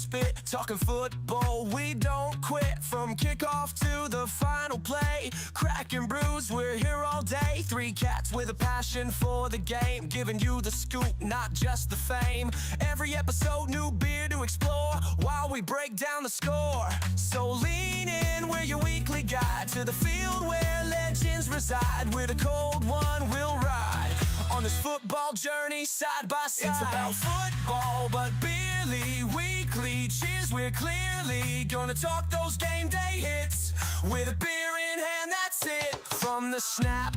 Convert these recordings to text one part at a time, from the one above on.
spit, talking football, we don't quit. From kickoff to the final play, crack and bruise, we're here all day. Three cats with a passion for the game, giving you the scoop, not just the fame. Every episode, new beer to explore, while we break down the score. So lean in, we're your weekly guide to the field where legends reside. We're the cold one, we'll ride on this football journey side by side. It's about football, but barely weekly. Cheers, we're clearly gonna talk those game day hits. With a beer in hand, that's it. From the snap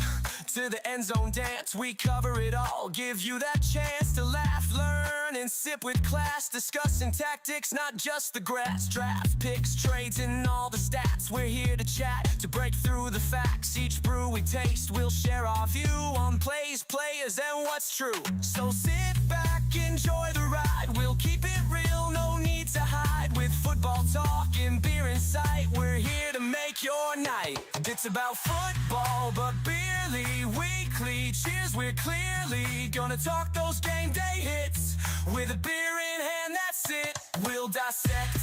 to the end zone dance, we cover it all. Give you that chance to laugh, learn, and sip with class. Discussing tactics, not just the grass. Draft picks, trades, and all the stats. We're here to chat, to break through the facts. Each brew we taste, we'll share our view on plays, players, and what's true. So sit back, enjoy the ride. We'll keep it real, no need to hide. With football talk and beer in sight, we're here to make your night. It's about football, but barely weekly. Cheers, we're clearly gonna talk those game day hits. With a beer in hand, that's it. We'll dissect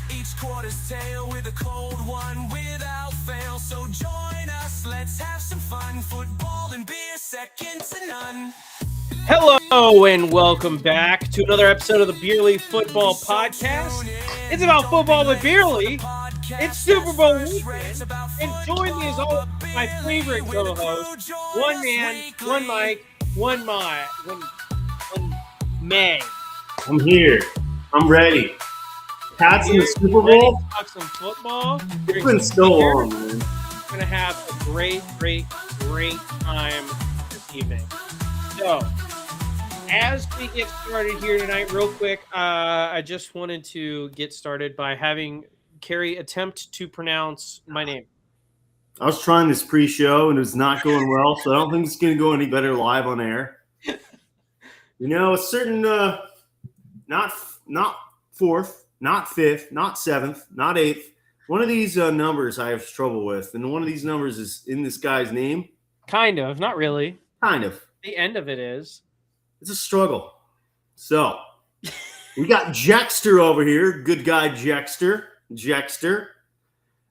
each quarter's tale with a cold one without fail. So join us, let's have some fun. Football and beer, second to none. Hello and welcome back to another episode of the Beerly Football Podcast. It's about football with Beerly. It's Super Bowl weekend, and join me as always, my favorite co-host, one man, one mic, one May. I'm here. I'm ready. Pats in the Super Bowl. Talk some football. It's been so long, man. We're gonna have a great time this evening. So, as we get started here tonight, real quick, I just wanted to get started by having Carrie attempt to pronounce my name. I was trying this pre-show and it was not going well, so I don't think it's going to go any better live on air. You know, a certain, not fourth, not fifth, not seventh, not eighth. One of these numbers I have trouble with, and one of these numbers is in this guy's name. Kind of, not really. Kind of. The end of it is. It's a struggle. So, we got Jexter over here. Good guy, Jexter.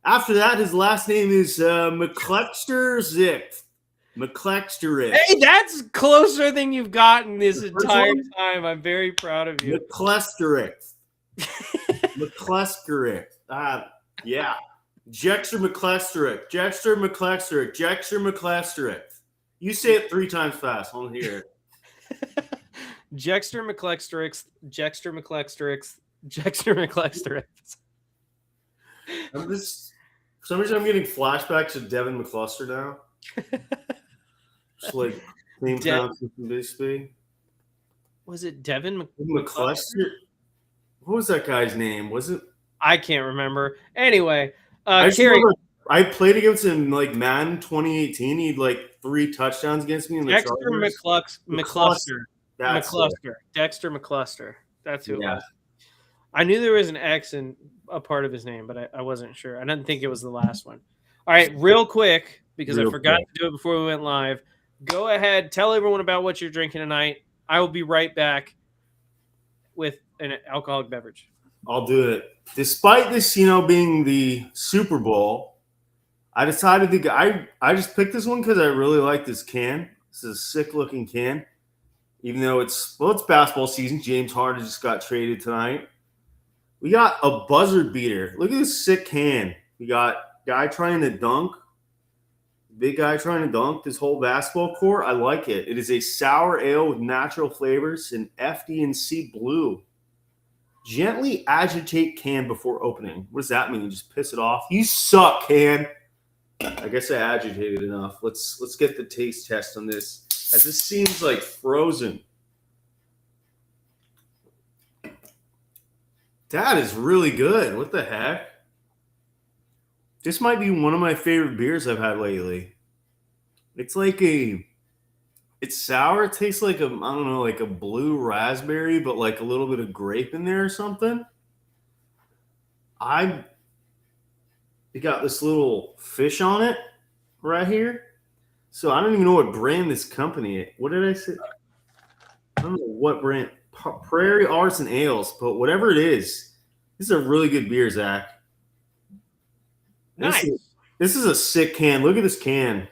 After that, his last name is McClexter-Zick. McClexter. Hey, that's closer than you've gotten this entire time. I'm very proud of you. McClesterick. Yeah. Jexter McClesterick. You say it 3 times fast. I want to hear it. Jexter McClexterick. For some reason, I'm getting flashbacks to Devin McCluster now. Just like name pronunciation basically. Was it Devin McCluster? What was that guy's name? Was it? I can't remember. Anyway, Carrie. I played against him like Madden 2018. He had like 3 touchdowns against me in the Dexter McCluster. Dexter McCluster. That's who it was. I knew there was an X in a part of his name, but I wasn't sure. I didn't think it was the last one. All right, real quick, because I forgot to do it before we went live. Go ahead, tell everyone about what you're drinking tonight. I will be right back with an alcoholic beverage. I'll do it. Despite this, being the Super Bowl, I decided to I just picked this one because I really like this can. This is a sick-looking can. Even though it's basketball season. James Harden just got traded tonight. We got a buzzer beater. Look at this sick can. We got guy trying to dunk. Big guy trying to dunk this whole basketball court. I like it. It is a sour ale with natural flavors and FD&C blue. Gently agitate can before opening. What does that mean? Just piss it off? You suck, can. I guess I agitated enough. Let's get the taste test on this. As this seems like frozen. That is really good. What the heck? This might be one of my favorite beers I've had lately. It's sour. It tastes like like a blue raspberry, but like a little bit of grape in there or something. It got this little fish on it right here. So I don't even know what brand this company is. What did I say? I don't know what brand. Prairie Arts and Ales, but whatever it is, This is a really good beer, Zach. Nice. This is a sick can. Look at this can.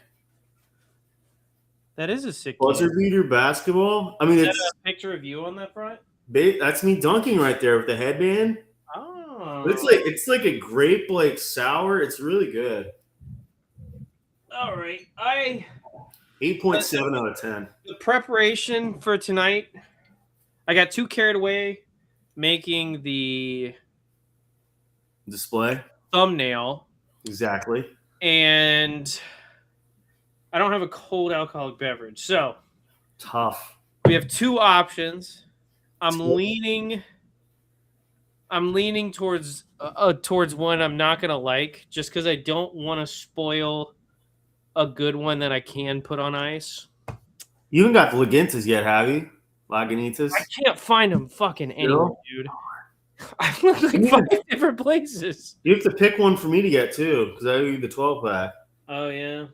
That is a sick Buzzer can. beater basketball. I mean, Is it's that a picture of you on that front? that's me dunking right there with the headband. Oh. But it's like a grape like sour. It's really good. All right. 8.7 out of 10. The preparation for tonight, I got too carried away making the Display. thumbnail. Exactly. And I don't have a cold alcoholic beverage. So Tough. we have two options. I'm leaning towards one I'm not gonna like, just because I don't want to spoil a good one that I can put on ice. You haven't got the Lagunitas yet, have you? Lagunitas? I can't find them fucking anywhere, dude. I look like 5 different places. You have to pick one for me to get too, because I owe you the 12 pack. Oh yeah.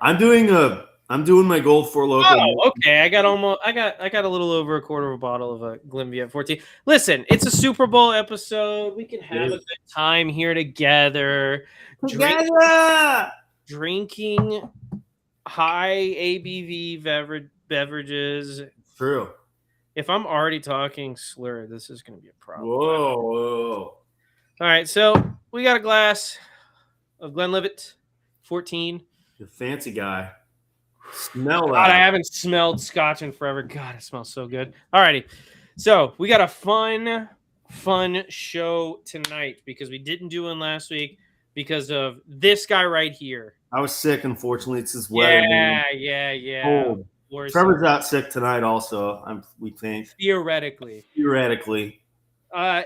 I'm doing my Gold for Loco. Oh, okay. I got a little over a quarter of a bottle of a Glenview 14. Listen, it's a Super Bowl episode. We can have a good time here together. Drinking high ABV beverages. True. If I'm already talking slur, this is going to be a problem. Whoa. All right, so we got a glass of Glenlivet 14. The fancy guy. Smell that. God, I haven't smelled scotch in forever. God, it smells so good. All righty. So we got a fun show tonight because we didn't do one last week because of this guy right here. I was sick, unfortunately. It's this weather. Yeah. Cold. Trevor's out sick tonight also, we think. Theoretically.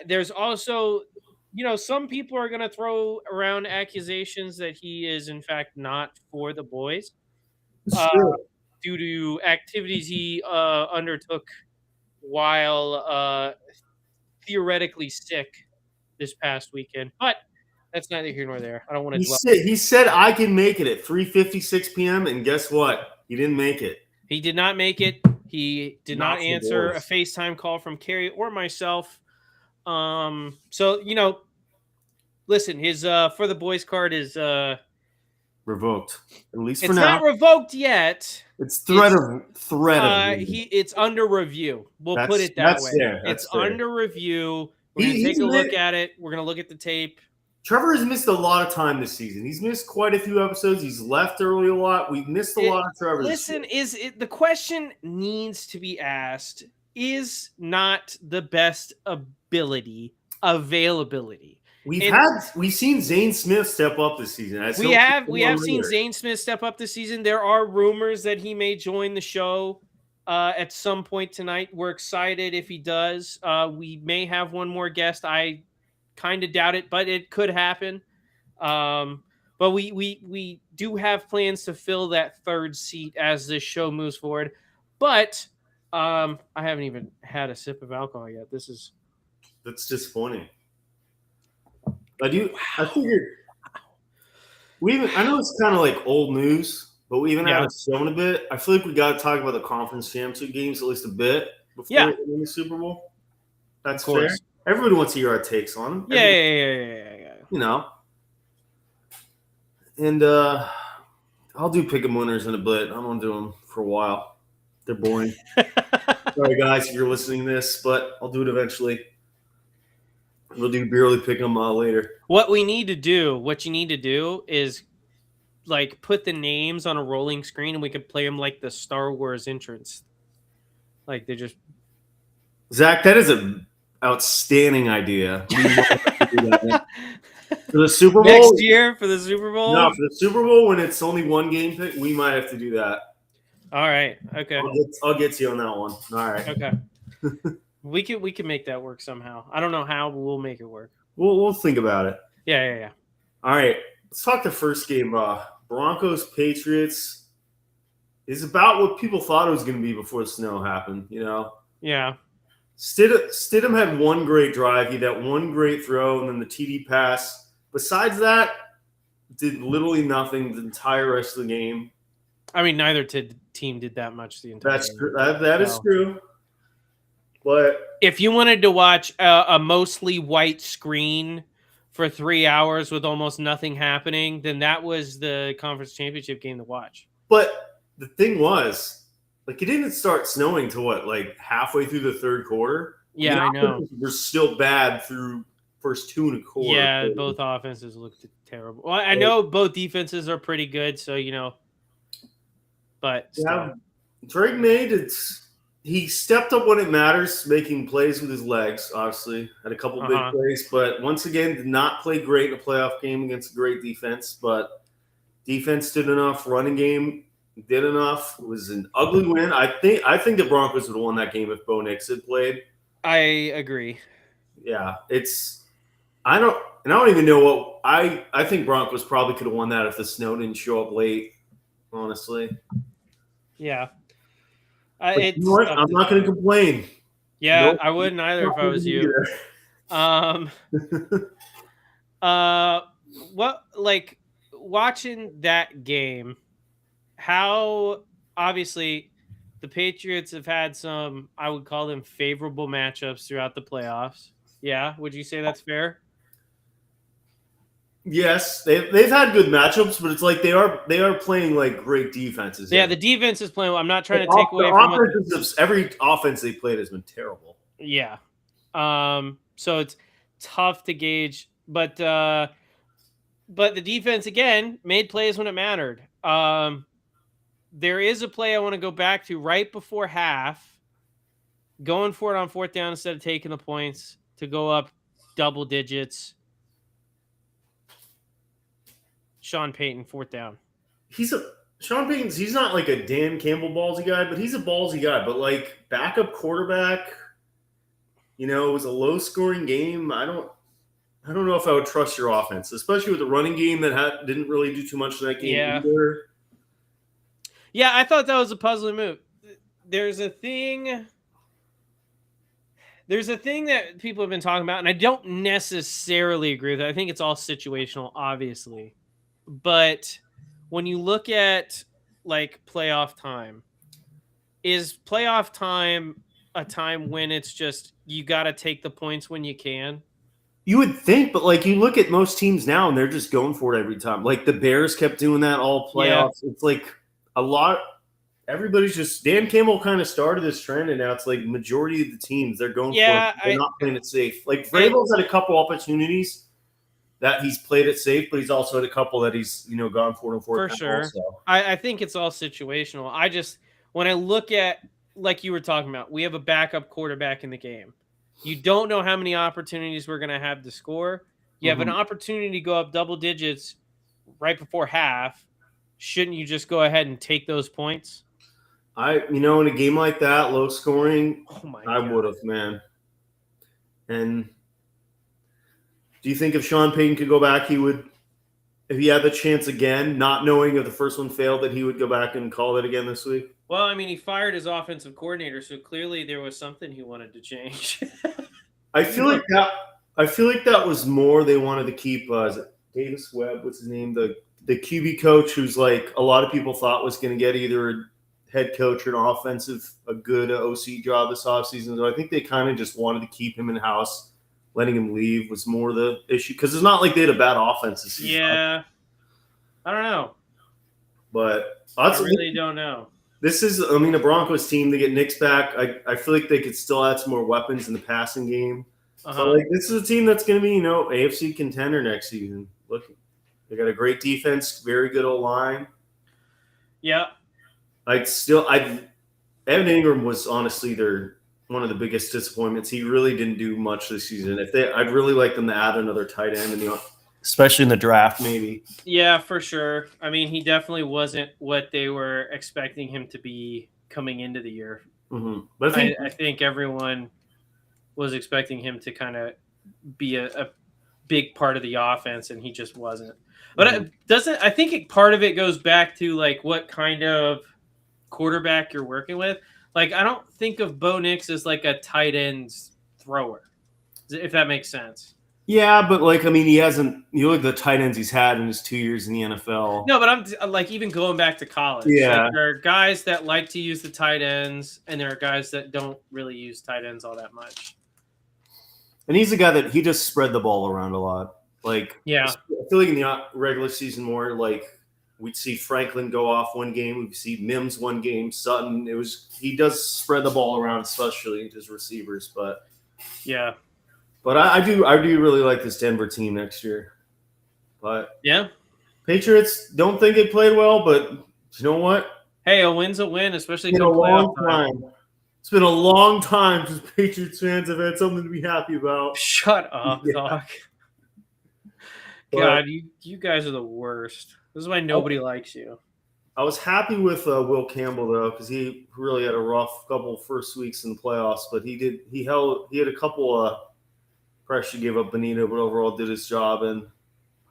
There's also, some people are going to throw around accusations that he is, in fact, not for the boys. Due to activities he undertook while theoretically sick this past weekend. But that's neither here nor there. I don't want to He said I can make it at 3:56 p.m. and guess what? He didn't make it. He did not make it. He did not answer a FaceTime call from Carrie or myself. So, listen, his for the boys card is revoked. At least for it's now. not revoked yet. It's threat of it's under review. We'll put it that way. It's under review. We're gonna take a look at it. We're gonna look at the tape. Trevor has missed a lot of time this season. He's missed quite a few episodes. He's left early a lot. We've missed a lot of Trevor. Listen, the question needs to be asked: is not the best ability availability? We've seen Zane Smith step up this season. We have seen Zane Smith step up this season. There are rumors that he may join the show at some point tonight. We're excited if he does. We may have one more guest. I kind of doubt it, but it could happen. But we do have plans to fill that third seat as this show moves forward. But I haven't even had a sip of alcohol yet. That's just funny. I figured I know it's kind of like old news, but we even haven't shown a bit. I feel like we got to talk about the conference championship games at least a bit before we win the Super Bowl. That's fair. Everybody wants to hear our takes on them. Yeah. And I'll do pick 'em winners in a bit. I don't do them for a while. They're boring. Sorry, guys, if you're listening to this, but I'll do it eventually. We'll do barely pick 'em later. What you need to do is like put the names on a rolling screen and we could play them like the Star Wars entrance. Like they just. Zach, that is an outstanding idea. For the Super Bowl next year, for the Super Bowl. No, for the Super Bowl when it's only one game pick, we might have to do that. All right. Okay. I'll get you on that one. All right. Okay. We can make that work somehow. I don't know how, but we'll make it work. We'll think about it. Yeah. All right. Let's talk the first game. Broncos Patriots is about what people thought it was going to be before the snow happened. Yeah. Stidham had one great drive. He had that one great throw, and then the TD pass. Besides that, did literally nothing the entire rest of the game. I mean, neither team did that much the entire game. That is true. But if you wanted to watch a mostly white screen for 3 hours with almost nothing happening, then that was the conference championship game to watch. But the thing was, like, it didn't start snowing till what, like halfway through the third quarter. Yeah, I know. We're still bad through first 2.25. Yeah, both offenses looked terrible. Well, I know both defenses are pretty good, so but still. Yeah, Drake he stepped up when it matters, making plays with his legs. Obviously, had a couple big plays, but once again, did not play great in a playoff game against a great defense. But defense did enough. Running game did enough. It was an ugly win. I think the Broncos would have won that game if Bo Nix had played. I agree. Yeah, I don't even know what I think Broncos probably could have won that if the snow didn't show up late. Honestly. Yeah. You know what? I'm not going to complain. Yeah, nope. I wouldn't either if I was you. What, like, watching that game, how obviously the Patriots have had some, I would call them favorable matchups throughout the playoffs. Yeah, would you say that's fair? Yes, they've had good matchups, but it's like they are playing like great defenses. Yeah, the defense is playing. I'm not trying to take away from every offense they played has been terrible. Yeah, so it's tough to gauge, but the defense again made plays when it mattered. There is a play I want to go back to right before half, going for it on fourth down instead of taking the points to go up double digits. Sean Payton, fourth down. Sean Payton's. He's not like a Dan Campbell ballsy guy, but he's a ballsy guy. But like backup quarterback, it was a low scoring game. I don't know if I would trust your offense, especially with the running game that didn't really do too much in that game either. Yeah, I thought that was a puzzling move. There's a thing that people have been talking about, and I don't necessarily agree with it. I think it's all situational, obviously. But when you look at like playoff time, is playoff time a time when it's just you got to take the points when you can? You would think, but like you look at most teams now and they're just going for it every time. Like the Bears kept doing that all playoffs. Yeah. It's like everybody's just Dan Campbell kind of started this trend, and now it's like majority of the teams they're going for it. They're not playing it safe. Like Vrabel's had a couple opportunities that he's played it safe, but he's also had a couple that he's gone for it for sure. I think it's all situational. When I look at, like you were talking about, we have a backup quarterback in the game. You don't know how many opportunities we're going to have to score. You have an opportunity to go up double digits right before half. Shouldn't you just go ahead and take those points? In a game like that, low scoring, I would have, man. And do you think if Sean Payton could go back, he would, if he had the chance again, not knowing if the first one failed, that he would go back and call it again this week? Well, I mean, he fired his offensive coordinator, so clearly there was something he wanted to change. I feel like that was more they wanted to keep Davis Webb, what's his name, the QB coach, who's like a lot of people thought was going to get either a head coach or a good OC job this offseason. So I think they kind of just wanted to keep him in house. Letting him leave was more the issue because it's not like they had a bad offense this season. Yeah, I don't know, but I really don't know. This is, a Broncos team. They get Nix back. I feel like they could still add some more weapons in the passing game. So like this is a team that's going to be AFC contender next season. Look, they got a great defense, very good O-line. Yeah, Evan Ingram was honestly one of the biggest disappointments. He really didn't do much this season. I'd really like them to add another tight end, especially in the draft, maybe. Yeah, for sure. I mean, he definitely wasn't what they were expecting him to be coming into the year. Mm-hmm. But I think everyone was expecting him to kind of be a big part of the offense, and he just wasn't. But I think part of it goes back to like what kind of quarterback you're working with. Like, I don't think of Bo Nix as like a tight end thrower, if that makes sense. Yeah, but like I mean, he hasn't. You look at the tight ends he's had in his 2 years in the NFL. No, but I'm like even going back to college. Yeah. Like there are guys that like to use the tight ends, and there are guys that don't really use tight ends all that much. And he's a guy that he just spread the ball around a lot. Like, yeah, I feel like in the regular season more, like we'd see Franklin go off one game, we'd see Mims one game, Sutton. He does spread the ball around, especially his receivers. But yeah, but I do really like this Denver team next year. But yeah, Patriots don't think they played well, but you know what? Hey, a win's a win, especially It's been a long time. It's been a long time since Patriots fans have had something to be happy about. Shut up, Doc. God, you guys are the worst. This is why nobody likes you. I was happy with Will Campbell though, because he really had a rough couple first weeks in the playoffs. But he had a couple pressure gave up Benito, but overall did his job, and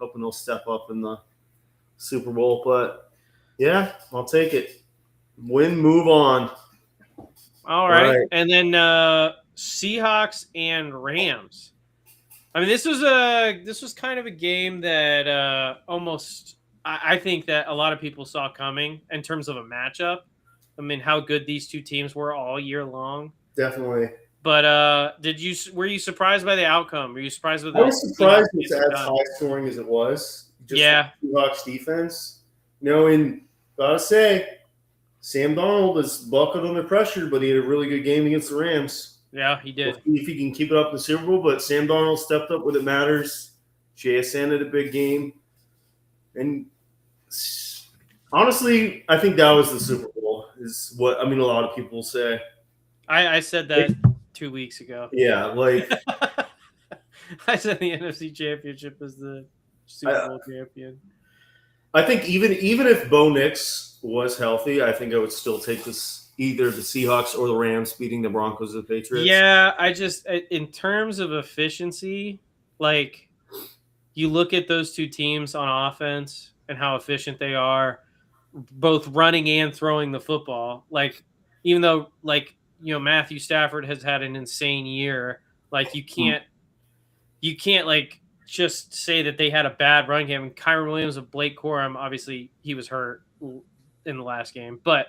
hoping he'll step up in the Super Bowl. But yeah, I'll take it. Win, move on. All right. And then Seahawks and Rams. I mean, this was kind of a game that almost I think that a lot of people saw coming in terms of a matchup. I mean, how good these two teams were all year long. Definitely. But were you surprised by the outcome? Were you surprised with? I was surprised it's as high scoring as it was. Just Seahawks defense. And gotta say, Sam Darnold is buckled under pressure, but he had a really good game against the Rams. Yeah, he did. We'll see if he can keep it up in the Super Bowl, but Sam Darnold stepped up when it matters. JSN had a big game. And honestly, I think that was the Super Bowl, is what a lot of people say. I said that 2 weeks ago. Yeah, like I said the NFC Championship is the Super Bowl champion. I think even if Bo Nix was healthy, I think I would still take either the Seahawks or the Rams beating the Broncos or the Patriots. Yeah, I just in terms of efficiency, like you look at those two teams on offense and how efficient they are, both running and throwing the football. Like even though Matthew Stafford has had an insane year, like you can't like just say that they had a bad run game. And Kyron Williams and Blake Corum, obviously he was hurt in the last game, but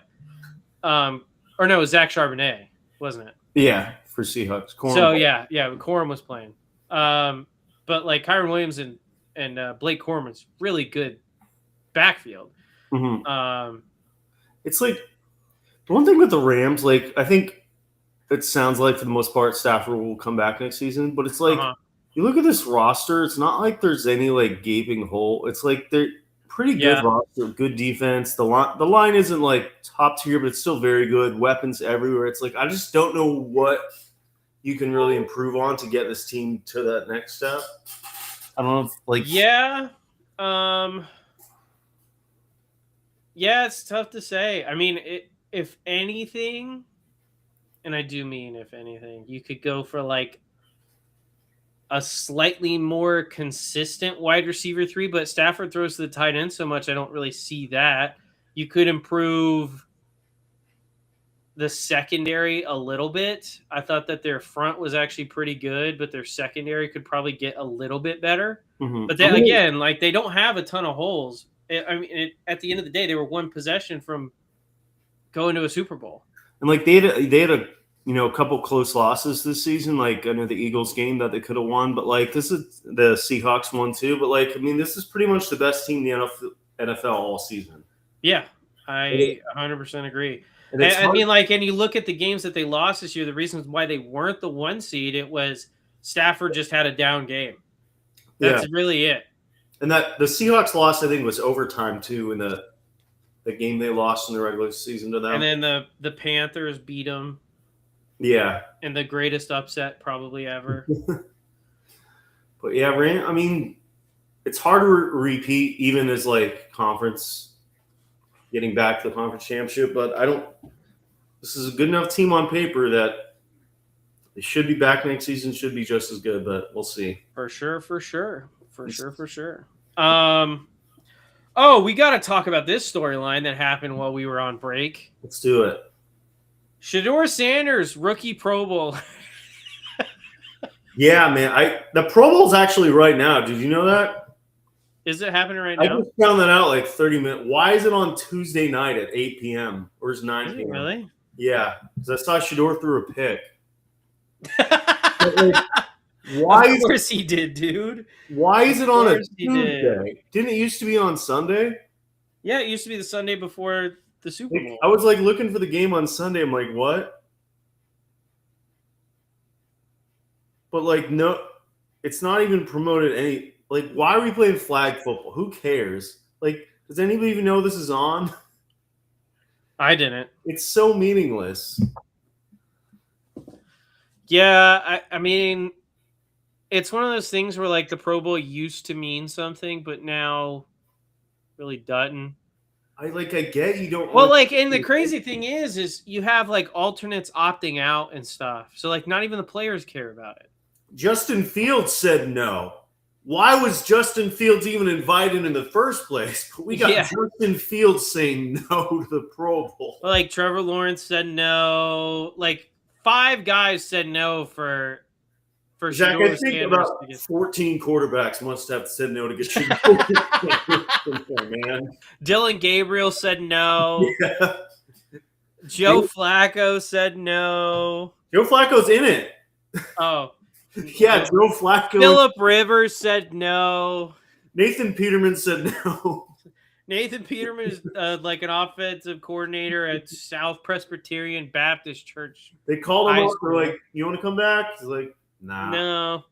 or no, it was Zach Charbonnet, wasn't it? Yeah, for Seahawks. Corum was playing. But like Kyron Williams and Blake Corum is really good backfield. Mm-hmm. It's like the one thing with the Rams, like I think it sounds like for the most part Stafford will come back next season, but it's like you look at this roster, it's not like there's any like gaping hole. It's like they're pretty good roster, good defense. The line isn't like top tier, but it's still very good. Weapons everywhere. It's like I just don't know what you can really improve on to get this team to that next step. I don't know if it's tough to say. I mean, if anything, and I do mean if anything, you could go for like a slightly more consistent wide receiver 3, but Stafford throws to the tight end so much I don't really see that. You could improve the secondary a little bit. I thought that their front was actually pretty good, but their secondary could probably get a little bit better. Mm-hmm. But then again, like they don't have a ton of holes. At the end of the day, they were one possession from going to a Super Bowl. And like they had a couple close losses this season. Like I know the Eagles game that they could have won, but like this is the Seahawks won too. But like this is pretty much the best team in the NFL all season. Yeah, I 100% agree. And you look at the games that they lost this year, the reasons why they weren't the 1 seed, it was Stafford just had a down game. That's really it. And that the Seahawks loss, I think, was overtime too in the game they lost in the regular season to them. And then the Panthers beat them. Yeah. And the greatest upset probably ever. But yeah, it's hard to repeat even as like conference. Getting back to the conference championship, but this is a good enough team on paper that they should be back next season, should be just as good, but we'll see. For sure. We got to talk about this storyline that happened while we were on break. Let's do it. Shedeur Sanders, rookie Pro Bowl. Yeah, man. The Pro Bowl's actually right now. Did you know that? Is it happening right I now? just found that out like 30 minutes. Why is it on Tuesday night at 8 p.m. or is 9 Is it p.m.? really? Yeah, because I saw Shador threw a pick. Why Of course he did, dude. Why is it on a Tuesday? Did. Didn't it used to be on Sunday? Yeah, it used to be the Sunday before the Super Bowl. I was like looking for the game on Sunday. I'm like, what? But like, no, it's not even promoted any. Like, why are we playing flag football? Who cares? Like, does anybody even know this is on? I didn't. It's so meaningless. Yeah, I mean, it's one of those things where like the Pro Bowl used to mean something, but now really doesn't. I get you don't. Well, like, and the crazy thing is you have like alternates opting out and stuff. So like, not even the players care about it. Justin Fields said no. Why was Justin Fields even invited in the first place? But we got Justin Fields saying no to the Pro Bowl. Like Trevor Lawrence said no. Like 5 guys said no for Zach, I think about 14 quarterbacks must have said no to get Shador. Man. Dylan Gabriel said no. Yeah. Joe Flacco said no. Joe Flacco's in it. Oh. Yeah, Joe Flacco. Phillip Rivers said no. Nathan Peterman said no. Nathan Peterman is like an offensive coordinator at South Presbyterian Baptist Church. They called him up. They're like, "You want to come back?" He's like, "Nah." No.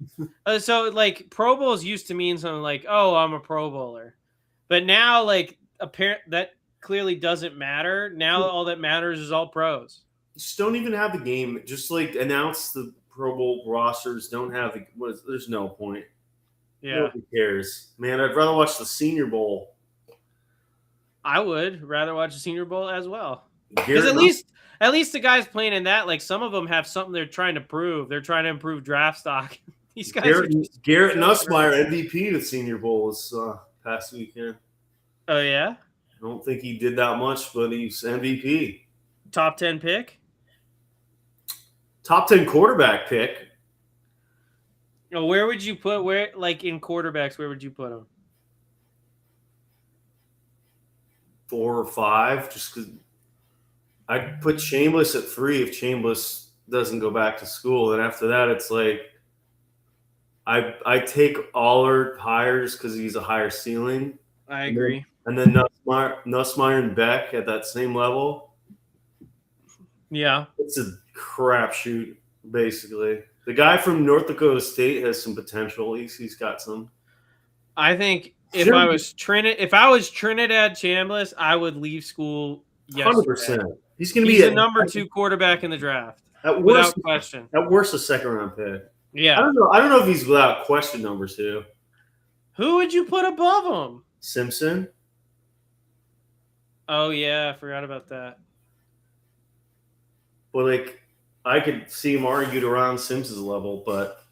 So like Pro Bowls used to mean something like, "Oh, I'm a Pro Bowler," but now like that clearly doesn't matter. Now all that matters is all pros. Just don't even have the game. Just like announce the Pro Bowl rosters. Don't have there's no point. Yeah. Nobody cares. Man, I'd rather watch the Senior Bowl. I would rather watch the Senior Bowl as well. Because at least the guys playing in that, like some of them have something they're trying to prove. They're trying to improve draft stock. These guys Garrett Nussmeier, MVP the Senior Bowl was past weekend. Oh, yeah? I don't think he did that much, but he's MVP. Top 10 pick? Top 10 quarterback pick. Oh, where would you put in quarterbacks? Where would you put him? 4 or 5, just because I'd put Chambliss at 3 if Chambliss doesn't go back to school. And after that, it's like I take Allard higher just because he's a higher ceiling. I agree. And then Nussmeier and Beck at that same level. Yeah. It's a crapshoot, basically. The guy from North Dakota State has some potential. He's got some. I think if I was Trinidad Chambliss, I would leave school yesterday. 100%. He's going to be the number 2 quarterback in the draft, without question. At worst, a second-round pick. Yeah. I don't know if he's without question number 2. Who would you put above him? Simpson. Oh yeah, I forgot about that. Well, like I could see him argued around Simpson's level, but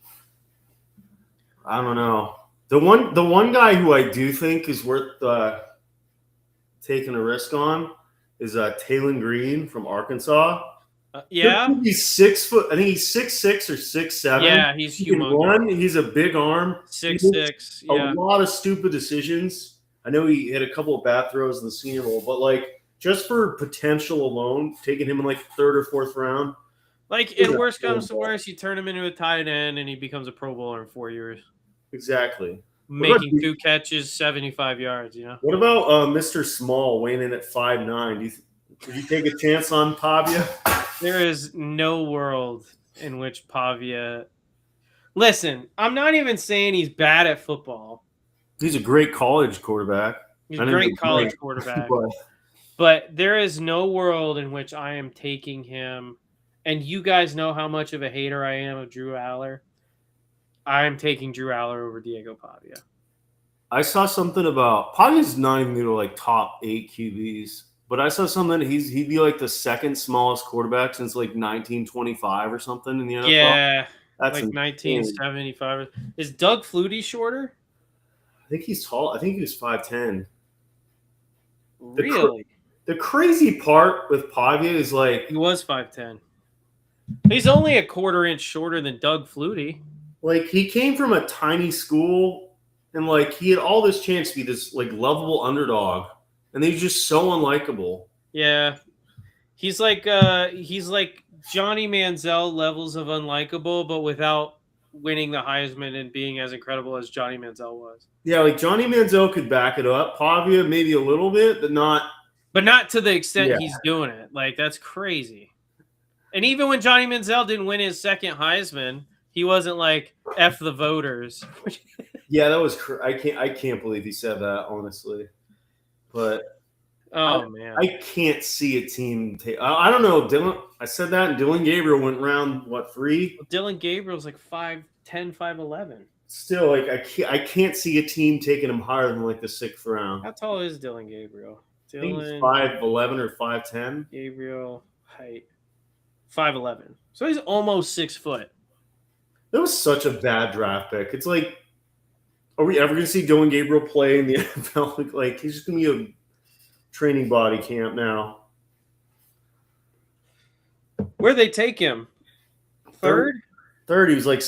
I don't know. The one guy who I do think is worth taking a risk on is Taylon Green from Arkansas. Yeah, he's 6 foot. I think he's 6'6" or 6'7". Yeah, he's humongous. He's a big arm. 6'6". Yeah, a lot of stupid decisions. I know he hit a couple of bad throws in the Senior Bowl, but like just for potential alone, taking him in like 3rd or 4th round. Like, if worst comes to worst, you turn him into a tight end and he becomes a Pro Bowler in 4 years. Exactly. Making 2 catches, 75 yards, you know? What about Mr. Small weighing in at 5'9"? Would you take a chance on Pavia? There is no world in which Pavia... Listen, I'm not even saying he's bad at football. He's a great college quarterback. He's a great college quarterback. But there is no world in which I am taking him... And you guys know how much of a hater I am of Drew Aller. I am taking Drew Aller over Diego Pavia. I saw something about Pavia's not even to like top 8 QBs, but I saw something he'd be like the 2nd smallest quarterback since like 1925 or something in the NFL. Yeah, that's like insane. 1975. Is Doug Flutie shorter? I think he's tall. I think he was 5'10". Really? The crazy part with Pavia is like he was 5'10". He's only a 1/4 inch shorter than Doug Flutie. Like, he came from a tiny school, and like he had all this chance to be this like lovable underdog, and he's just so unlikable. Yeah, he's like Johnny Manziel levels of unlikable, but without winning the Heisman and being as incredible as Johnny Manziel was. Yeah, like Johnny Manziel could back it up. Pavia maybe a little bit, but not to the extent he's doing it. Like, that's crazy. And even when Johnny Manziel didn't win his second Heisman, he wasn't like F the voters. Yeah, that was I can't believe he said that, honestly. But man, I can't see a team take. I don't know, Dylan. I said that, and Dylan Gabriel went round what 3? Well, Dylan Gabriel's like 5'10", 5'11". Still, like I can't see a team taking him higher than like the 6th round. How tall is Dylan Gabriel? I think he's 5'11" or 5'10". Gabriel height 5'11". So he's almost 6 foot. That was such a bad draft pick. It's like, are we ever going to see Dylan Gabriel play in the NFL? Like he's just going to be a training body camp now. Where'd they take him? Third? Third. He was like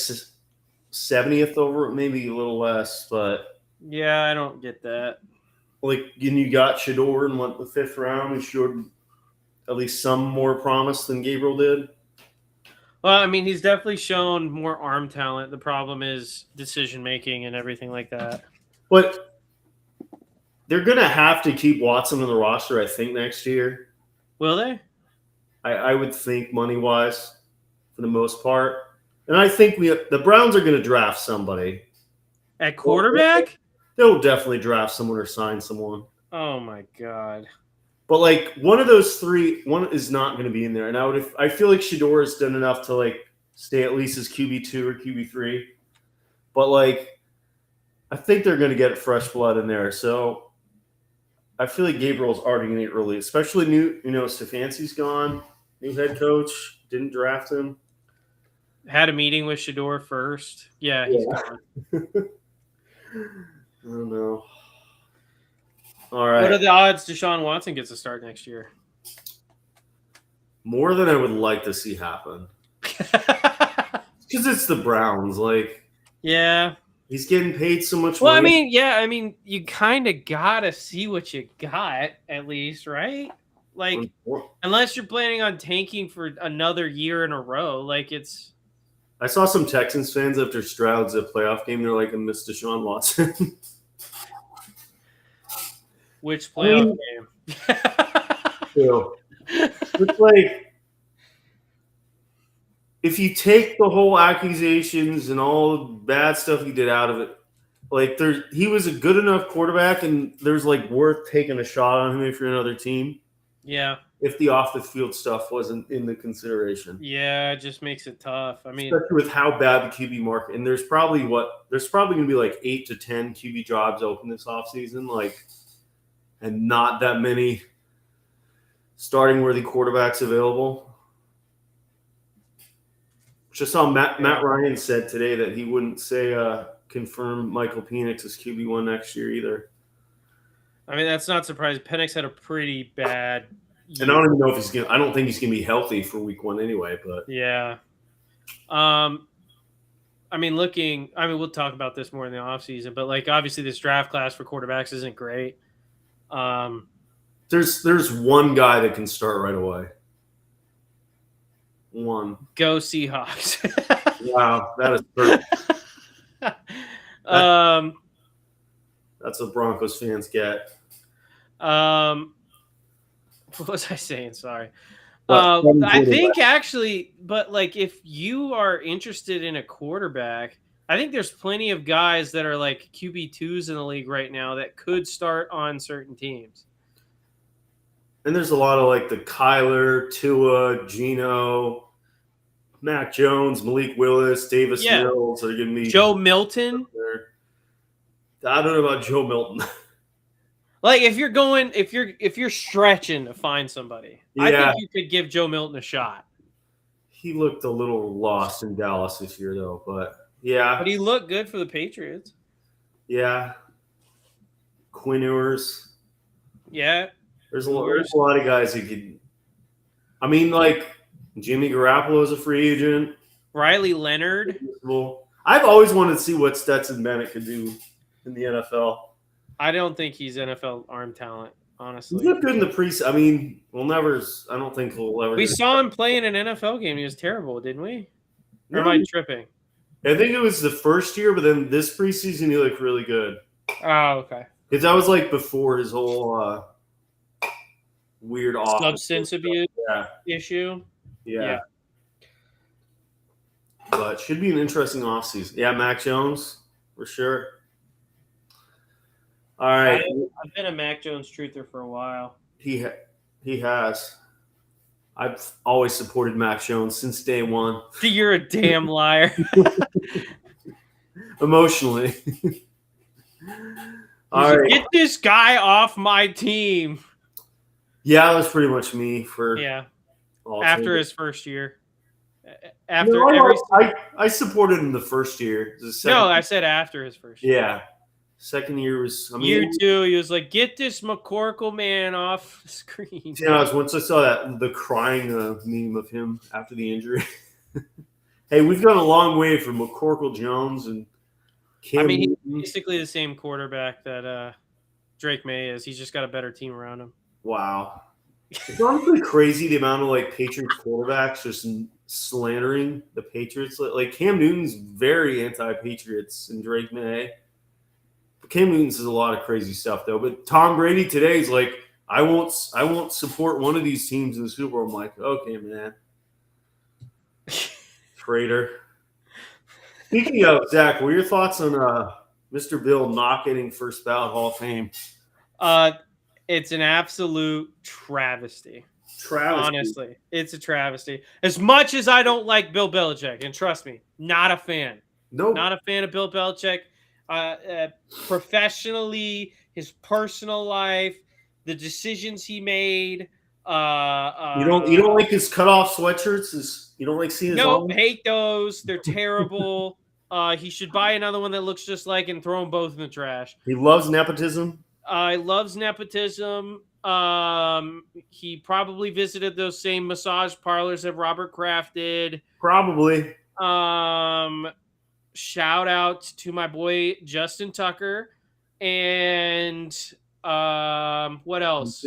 70th over, maybe a little less, but yeah, I don't get that. Like, and you got Shador in the 5th round, who showed at least some more promise than Gabriel did. Well, I mean, he's definitely shown more arm talent. The problem is decision making and everything like that. But they're going to have to keep Watson on the roster, I think, next year. Will they? I would think money-wise for the most part. And I think the Browns are going to draft somebody. At quarterback? They'll definitely draft someone or sign someone. Oh, my God. But, like, one of those 3, one is not going to be in there. And I feel like Shador has done enough to, like, stay at least as QB2 or QB3. But, like, I think they're going to get fresh blood in there. So I feel like Gabriel's already going to get released, especially Stefanski's gone, new head coach, didn't draft him. Had a meeting with Shador first. Yeah, he's gone. I don't know. All right. What are the odds Deshaun Watson gets a start next year? More than I would like to see happen. Because it's the Browns. Like, yeah. He's getting paid so much money. Well, I mean, you kind of got to see what you got, at least, right? Like, unless you're planning on tanking for another year in a row, like it's... I saw some Texans fans after Stroud's playoff game. They're like, I miss Deshaun Watson. Which playoff game? It's like, if you take the whole accusations and all the bad stuff he did out of it, like he was a good enough quarterback, and there's like worth taking a shot on him if you're another team. Yeah. If the off the field stuff wasn't in the consideration. Yeah, it just makes it tough. I mean, especially with how bad the QB market, and there's probably going to be like 8 to 10 QB jobs open this offseason, like, and not that many starting worthy quarterbacks available. Just saw Matt Ryan said today that he wouldn't say confirm Michael Penix as QB1 next year either. I mean, that's not surprising. Penix had a pretty bad year. And I don't even know if he's I don't think he's gonna be healthy for week 1 anyway. But yeah, I mean, we'll talk about this more in the offseason, but like obviously this draft class for quarterbacks isn't great. There's one guy that can start right away. One. Go Seahawks. Wow, that is perfect. That's what Broncos fans get. What was I saying? Sorry. I think actually, but like if you are interested in a quarterback, I think there's plenty of guys that are like QB2s in the league right now that could start on certain teams. And there's a lot of like the Kyler, Tua, Geno, Mac Jones, Malik Willis, Davis Mills. Are giving me Joe Milton. I don't know about Joe Milton. Like if you're stretching to find somebody, I think you could give Joe Milton a shot. He looked a little lost in Dallas this year, though. But yeah, but he looked good for the Patriots. Yeah, Quinn Ewers. Yeah, there's a lot of guys who could. I mean, like Jimmy Garoppolo is a free agent. Riley Leonard. I've always wanted to see what Stetson Bennett could do in the NFL. I don't think he's NFL arm talent, honestly. He looked good in the preseason. I mean, we'll never. I don't think we'll ever. We saw him play in an NFL game. He was terrible, didn't we? Or am I tripping? I think it was the first year, but then this preseason he looked really good. Oh, okay. Because that was like before his whole weird substance abuse issue. Yeah. But should be an interesting offseason. Yeah, Mac Jones, for sure. All right. I've been a Mac Jones truther for a while. He has. I've always supported Mac Jones since day one. You're a damn liar. Emotionally. All right. Get this guy off my team. Yeah, that was pretty much me for after his first year. I supported him the first year. I said after his first year. Yeah. Second year was year 2, he was like, get this McCorkle man off the screen. Yeah, once I saw the crying meme of him after the injury. Hey, we've gone a long way from McCorkle Jones and Cam he's basically the same quarterback that Drake May is. He's just got a better team around him. Wow. It's honestly crazy the amount of Patriots quarterbacks just slandering the Patriots. Like Cam Newton's very anti-Patriots and Drake May. Cam Newton says a lot of crazy stuff though. But Tom Brady today is like, I won't support one of these teams in the Super Bowl. I'm like, okay, man. Traitor. Speaking of Zach, what are your thoughts on Mr. Bill not getting first ballot Hall of Fame? It's an absolute travesty. Honestly, it's a travesty. As much as I don't like Bill Belichick, and trust me, not a fan. Nope. Not a fan of Bill Belichick. Professionally, his personal life, the decisions he made. You don't like his cutoff sweatshirts? You don't like seeing his No, hate those. They're terrible. He should buy another one that looks just like and throw them both in the trash. He loves nepotism. He loves nepotism. He probably visited those same massage parlors that Robert Kraft did. Probably. Shout out to my boy Justin Tucker. And what else?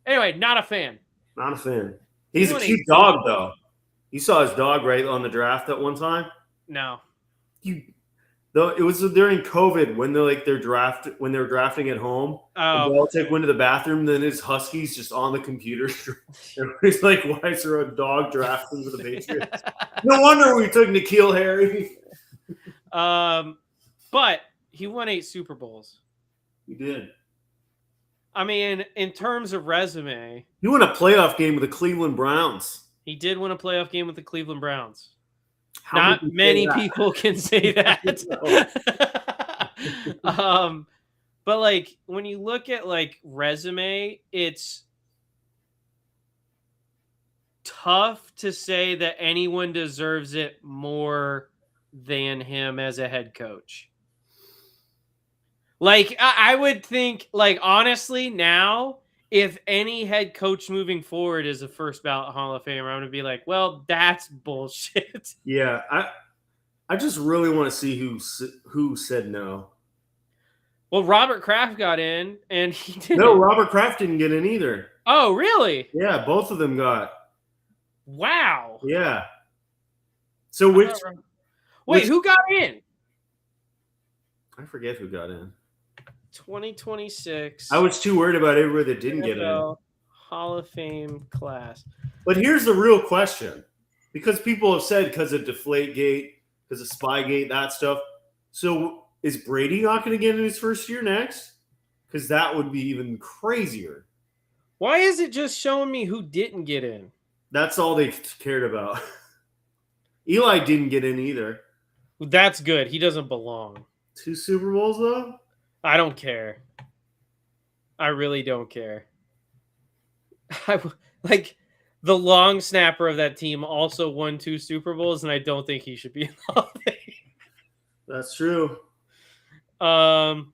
Anyway, not a fan. Not a fan. He's a cute dog, though. You saw his dog right on the draft at one time? No. It was during COVID when they're drafting at home. Oh. Belichick went to the bathroom, then his Huskies just on the computer. Everybody's like, why is there a dog drafting for the Patriots? No wonder we took N'Keal Harry. But he won 8 Super Bowls. He did. I mean, in terms of resume, he won a playoff game with the Cleveland Browns. He did win a playoff game with the Cleveland Browns. Not many people can say that. But when you look at resume, it's tough to say that anyone deserves it more than him as a head coach. I would think, honestly, now, if any head coach moving forward is a first ballot Hall of Famer, I'm going to be like, well, that's bullshit. Yeah, I just really want to see who said no. Well, Robert Kraft got in, and he didn't. No, Robert Kraft didn't get in either. Oh, really? Yeah, both of them got. Wow. Yeah. So who got in? I forget who got in. 2026. I was too worried about everybody that didn't get in. Hall of Fame class. But here's the real question. Because people have said because of Deflategate, because of Spygate, that stuff. So is Brady not going to get in his first year next? Because that would be even crazier. Why is it just showing me who didn't get in? That's all they cared about. Eli didn't get in either. That's good. He doesn't belong. 2 Super Bowls, though? I don't care. I really don't care. The long snapper of that team also won 2 Super Bowls, and I don't think he should be in the Hall of Fame. That's true. So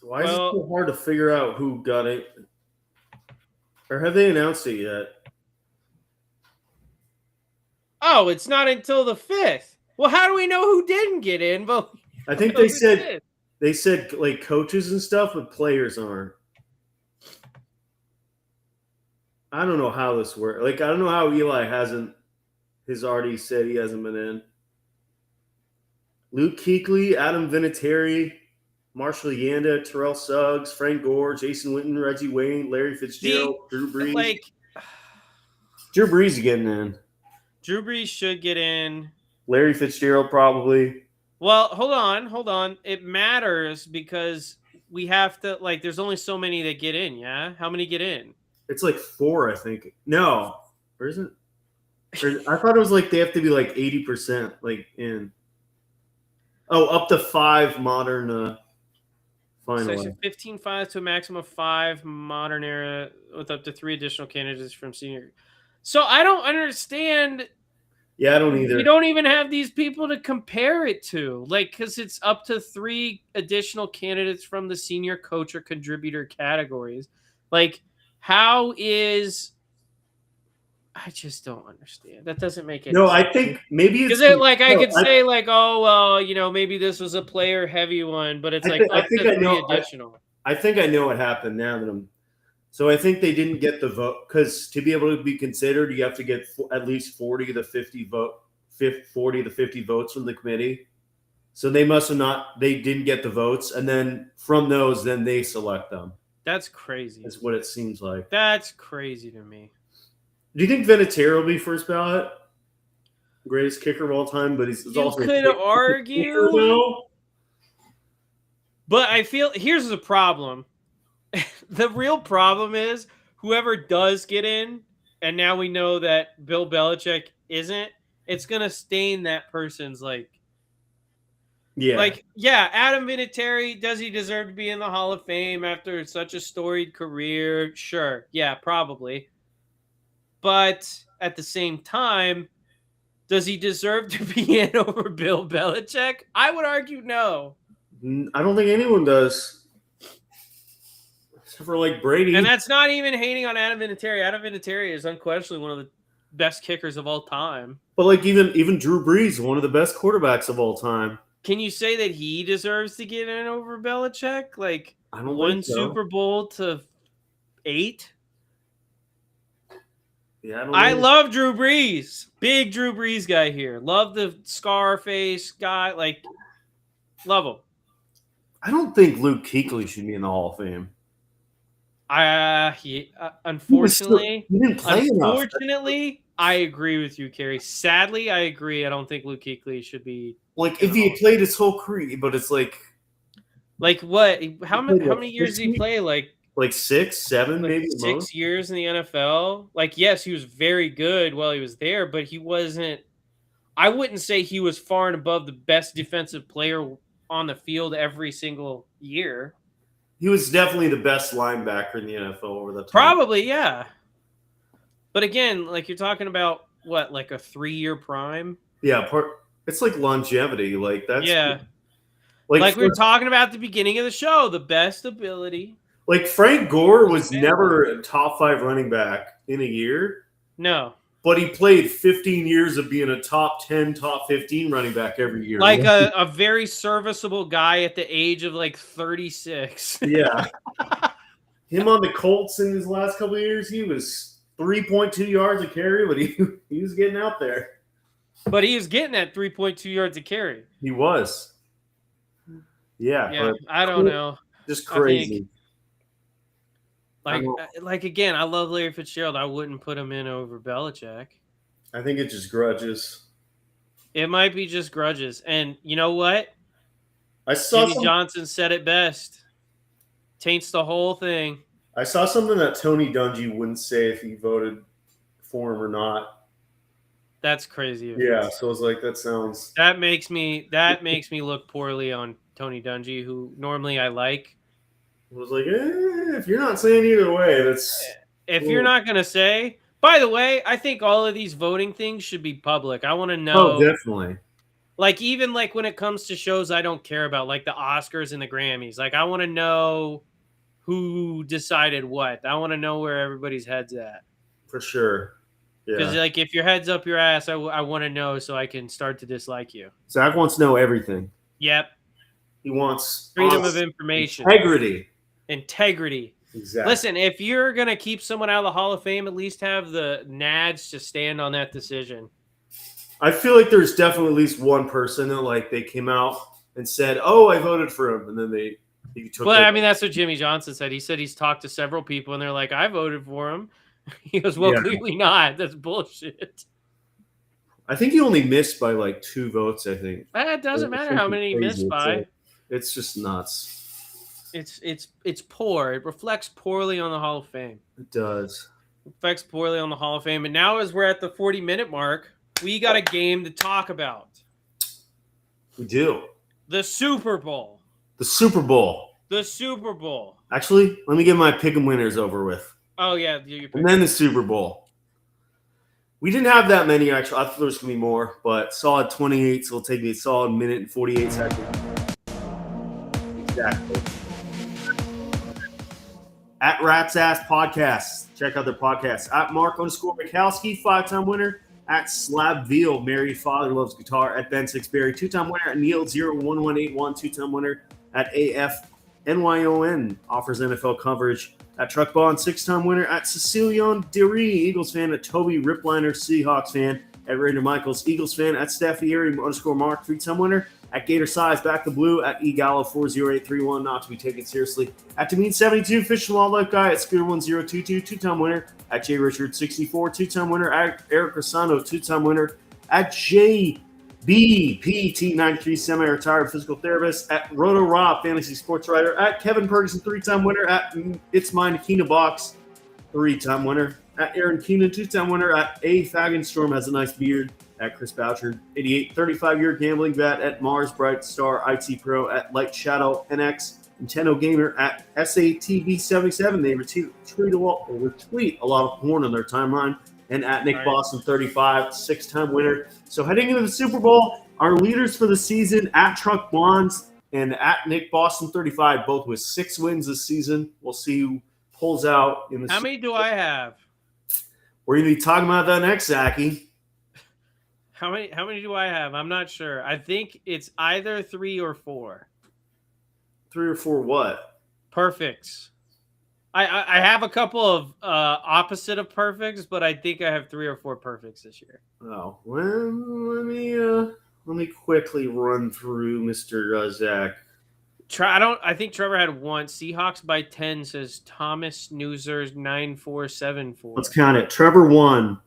why is it so hard to figure out who got it? Or have they announced it yet? Oh, it's not until the 5th. Well, how do we know who didn't get in? But I think they said like coaches and stuff, but players aren't. I don't know how this works. Like, I don't know how Eli has already said he hasn't been in. Luke Kuechly, Adam Vinatieri, Marshall Yanda, Terrell Suggs, Frank Gore, Jason Witten, Reggie Wayne, Larry Fitzgerald, Drew Brees. Drew Brees is getting in. Drew Brees should get in. Larry Fitzgerald probably. Well, hold on. It matters because we have to, like, there's only so many that get in, yeah? How many get in? It's like 4, I think. No. Or is it? I thought it was like they have to be like 80% like in. Oh, up to 5 modern final. So 15 finalists to a maximum of 5 modern era with up to 3 additional candidates from senior. So I don't understand. Yeah, I don't either. We don't even have these people to compare it to. Like, because it's up to 3 additional candidates from the senior coach or contributor categories. Like, how is... I just don't understand. That doesn't make any sense. No, I think maybe it's... Because I could say, like, oh, well, you know, maybe this was a player-heavy one, but it's up to 3 additional. I think I know what happened now that I'm... So I think they didn't get the vote because to be able to be considered, you have to get at least 40 to 50 votes from the committee. So they must have not. They didn't get the votes, and then from those, then they select them. That's crazy. That's what it seems like. That's crazy to me. Do you think Vinatieri will be first ballot? Greatest kicker of all time, but he's also could argue. But I feel here's the problem. The real problem is whoever does get in, and now we know that Bill Belichick isn't, it's going to stain that person's Adam Vinatieri, does he deserve to be in the Hall of Fame after such a storied career? Sure. Yeah, probably. But at the same time, does he deserve to be in over Bill Belichick? I would argue no. I don't think anyone does. For like Brady. And that's not even hating on Adam Vinatieri. Adam Vinatieri is unquestionably one of the best kickers of all time. But like even Drew Brees, one of the best quarterbacks of all time. Can you say that he deserves to get in over Belichick? Like, I don't one think so. Super Bowl to 8? Yeah, I love Drew Brees. Big Drew Brees guy here. Love the Scarface guy. Like, love him. I don't think Luke Kuechly should be in the Hall of Fame. Unfortunately, he didn't play enough. I agree with you, Kerry. Sadly, I agree. I don't think Luke Kuechly should be. Like, if he played his whole career, but it's like what? How many years did he play? Like 6, 7, maybe 6 years in the NFL. Like, yes, he was very good while he was there, but he wasn't. I wouldn't say he was far and above the best defensive player on the field every single year. He was definitely the best linebacker in the NFL over the time. Probably, yeah. But again, like, you're talking about what, like a 3-year prime? Yeah, it's like longevity. Like, that's like we were talking about at the beginning of the show, the best ability. Like, Frank Gore was never a top 5 running back in a year. No. But he played 15 years of being a top 10, top 15 running back every year. Like a very serviceable guy at the age of like 36. Yeah. Him on the Colts in his last couple of years, he was 3.2 yards a carry, but he was getting out there. But he was getting that 3.2 yards a carry. He was. Yeah. Yeah, I don't know. Just crazy. Like again, I love Larry Fitzgerald. I wouldn't put him in over Belichick. I think it's just grudges. It might be just grudges. And you know what? Jimmy Johnson said it best. Taints the whole thing. I saw something that Tony Dungy wouldn't say if he voted for him or not. That's crazy. Yeah, so I was like, that makes me look poorly on Tony Dungy, who normally I like. I was like, if you're not saying either way, that's... If you're not going to say... By the way, I think all of these voting things should be public. I want to know... Oh, definitely. Like, even like when it comes to shows I don't care about, like the Oscars and the Grammys. Like, I want to know who decided what. I want to know where everybody's head's at. For sure. Because like if your head's up your ass, I want to know so I can start to dislike you. Zach wants to know everything. Yep. He wants freedom of information, integrity. Exactly. Listen, if you're gonna keep someone out of the Hall of Fame, at least have the nads to stand on that decision. I feel like there's definitely at least one person that like they came out and said, "Oh, I voted for him," and then he took. Well, I mean, that's what Jimmy Johnson said. He said he's talked to several people, and they're like, "I voted for him." He goes, "Well, clearly not. That's bullshit." I think he only missed by like 2 votes. I think it doesn't matter how many he missed by. It's just nuts. It's poor. It reflects poorly on the Hall of Fame. It does. It reflects poorly on the Hall of Fame. And now, as we're at the 40-minute mark, we got a game to talk about. We do. The Super Bowl. The Super Bowl. The Super Bowl. Actually, let me get my pick 'em winners over with. Oh yeah, and then the Super Bowl. We didn't have that many actually. I thought there was gonna be more, but solid 28. So it'll take me a solid minute and 48 seconds. Exactly. At Rat's Ass Podcasts. Check out their podcasts. At Mark_Mikowski, 5-time winner. At Slabville, married father, loves guitar. At Ben Sixberry, 2-time winner. At Neil01181, 2-time winner. At AFNYON, offers NFL coverage. At Truck Bond, 6-time winner. At Cecilion Deary, Eagles fan. At Toby Ripliner, Seahawks fan. At Raider Michaels, Eagles fan. At Staffieri_Mark, 3-time winner. At Gator Size, back the blue. At eGallo40831, not to be taken seriously. At Demean72, Fish and Wildlife Guy. At Scooter1022, 2-time winner. At J Richard64, 2-time winner. At Eric Rosano, 2-time winner. At JBPT93, semi-retired physical therapist. At Roto Rob, fantasy sports writer. At Kevin Ferguson, 3-time winner. At It's My Nikina Box, 3-time winner. At Aaron Keenan, 2-time winner. At A Fagenstorm, has a nice beard. At Chris Boucher, 88, 35-year gambling vet. At Mars Bright Star IT Pro. At Light Shadow NX, Nintendo Gamer. At SATB77, they retweet a lot of porn on their timeline. And at Nick Boston, 35, 6-time winner. So heading into the Super Bowl, our leaders for the season at Truck Bonds and at Nick Boston, 35, both with 6 wins this season. We'll see who pulls out in the. How many do I have? We're going to be talking about that next, Zachy. How many do I have? I'm not sure. I think it's either 3 or 4. 3 or 4 what? Perfects. I have a couple of opposite of perfects, but I think I have 3 or 4 perfects this year. Oh, well, let me quickly run through Mr. Zach. I think Trevor had 1. Seahawks by 10 says Thomas Noosers 9474. Let's count it. Trevor 1.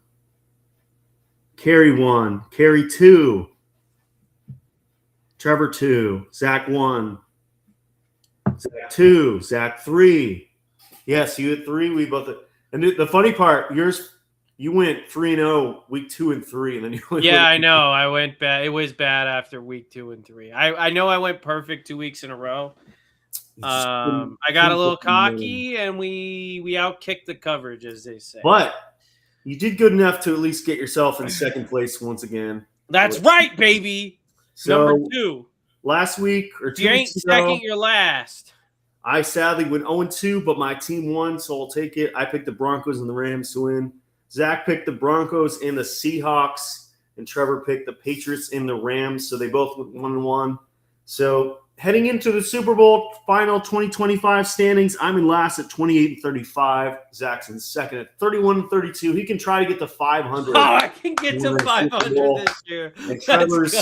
Carrie 1. Carrie 2. Trevor 2. Zach 1. Zach 2. Zach 3. Yes, you had 3. We both. And the funny part, you went 3-0 week 2 and 3, and then you went. Yeah, I know. I went bad. It was bad after week 2 and 3. I know I went perfect 2 weeks in a row. I got a little cocky, and we outkicked the coverage, as they say. But you did good enough to at least get yourself in second place once again. That's right, baby. So, number 2. Last week or 2 you ain't weeks ago, second, you're last. I sadly went 0-2, but my team won, so I'll take it. I picked the Broncos and the Rams to win. Zach picked the Broncos and the Seahawks, and Trevor picked the Patriots and the Rams, so they both went 1-1. So heading into the Super Bowl final 2025 standings, I'm in last at 28-35. Zach's in second at 31-32. He can try to get to 500. Oh, I can get to 500 this year. And Trevor's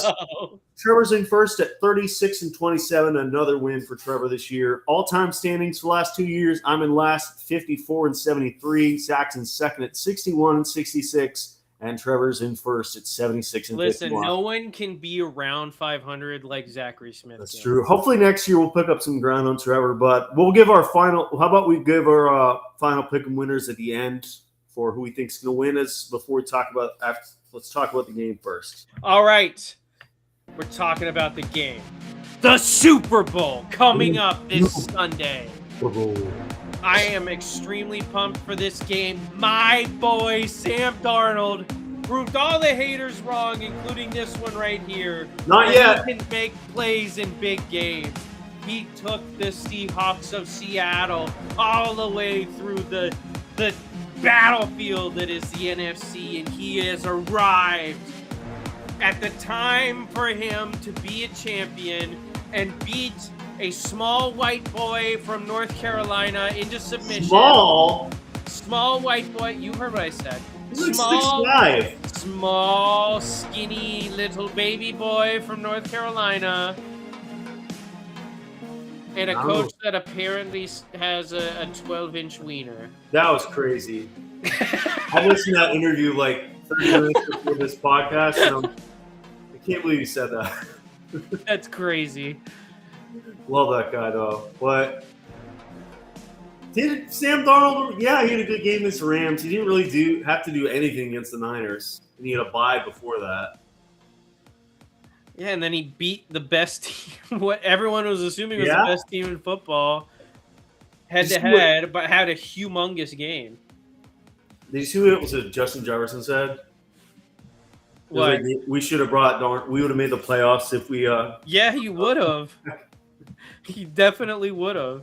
in first at 36-27. Another win for Trevor this year. All-time standings for the last 2 years, I'm in last 54-73. Zach's in second at 61-66. And Trevor's in first at 76-51. Listen, no one can be around 500 like Zachary Smith. That's true. Hopefully next year we'll pick up some ground on Trevor, but we'll give our final. How about we give our final pick and winners at the end for who we think's going to win us before we talk about. Let's talk about the game first. All right, we're talking about the game, the Super Bowl coming up this Sunday. I am extremely pumped for this game. My boy Sam Darnold proved all the haters wrong, including this one right here. Not yet. He can make plays in big games. He took the Seahawks of Seattle all the way through the battlefield that is the NFC, and he has arrived at the time for him to be a champion and beat a small white boy from North Carolina into submission. Small white boy. You heard what I said. Small, skinny, little baby boy from North Carolina. And a coach that apparently has a 12-inch wiener. That was crazy. I listened to that interview like 30 minutes before this podcast, and I can't believe you said that. That's crazy. Love that guy, though. But did Sam Darnold? Yeah, he had a good game against the Rams. He didn't really have to do anything against the Niners, and he had a bye before that. Yeah, and then he beat the best team. What everyone was assuming was the best team in football, head-to-head, but had a humongous game. Did you see what Justin Jefferson said? What? Like, we should have we would have made the playoffs if we. Yeah, he would have. He definitely would have.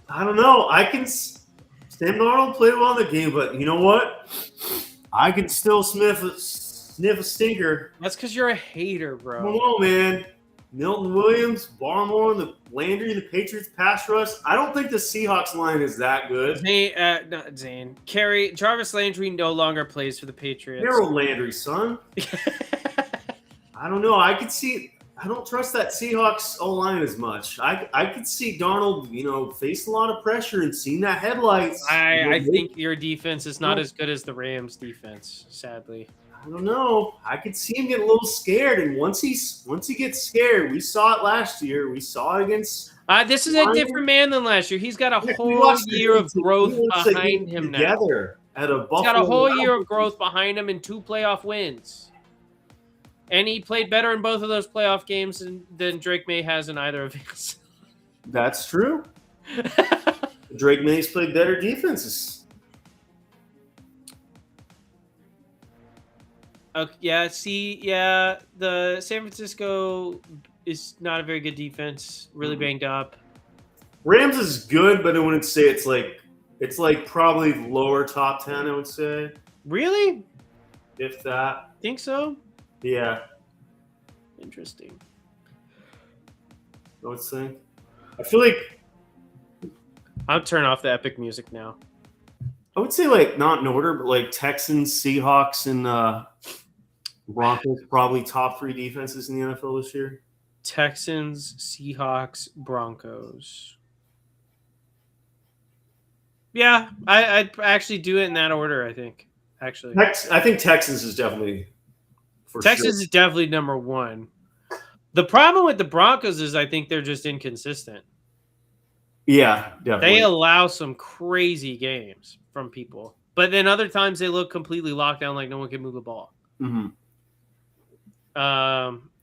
I don't know. Sam Darnold played well in the game, but you know what? I can still sniff a stinker. That's because you're a hater, bro. Come on, man. Milton Williams, Barmore, the Landry, the Patriots pass rush. I don't think the Seahawks line is that good. Jarvis Landry no longer plays for the Patriots. Harold Landry, son. I don't know. I don't trust that Seahawks O-line as much. I could see Darnold, face a lot of pressure and seeing that headlights. I think your defense is not as good as the Rams' defense, sadly. I don't know. I could see him get a little scared, and once he gets scared, we saw it last year. We saw it against. This is a different man than last year. He's got a whole year of growth behind him now. He's got a whole year of growth behind him and 2 playoff wins, and he played better in both of those playoff games than Drake May has in either of his. That's true. Drake May's played better defenses. Okay, the San Francisco is not a very good defense. Really banged up. Rams is good, but I wouldn't say it's like probably lower top 10. I would say. Really? If that. Think so? Yeah. Interesting. I would say. I feel like I'll turn off the epic music now. I would say not in order, but Texans, Seahawks, and Broncos probably top 3 defenses in the NFL this year. Texans, Seahawks, Broncos. Yeah, I'd actually do it in that order, I think. Actually. I think Texans is definitely Texans is definitely number 1. The problem with the Broncos is I think they're just inconsistent. Yeah, definitely. They allow some crazy games from people. But then other times they look completely locked down like no one can move the ball. Mm-hmm.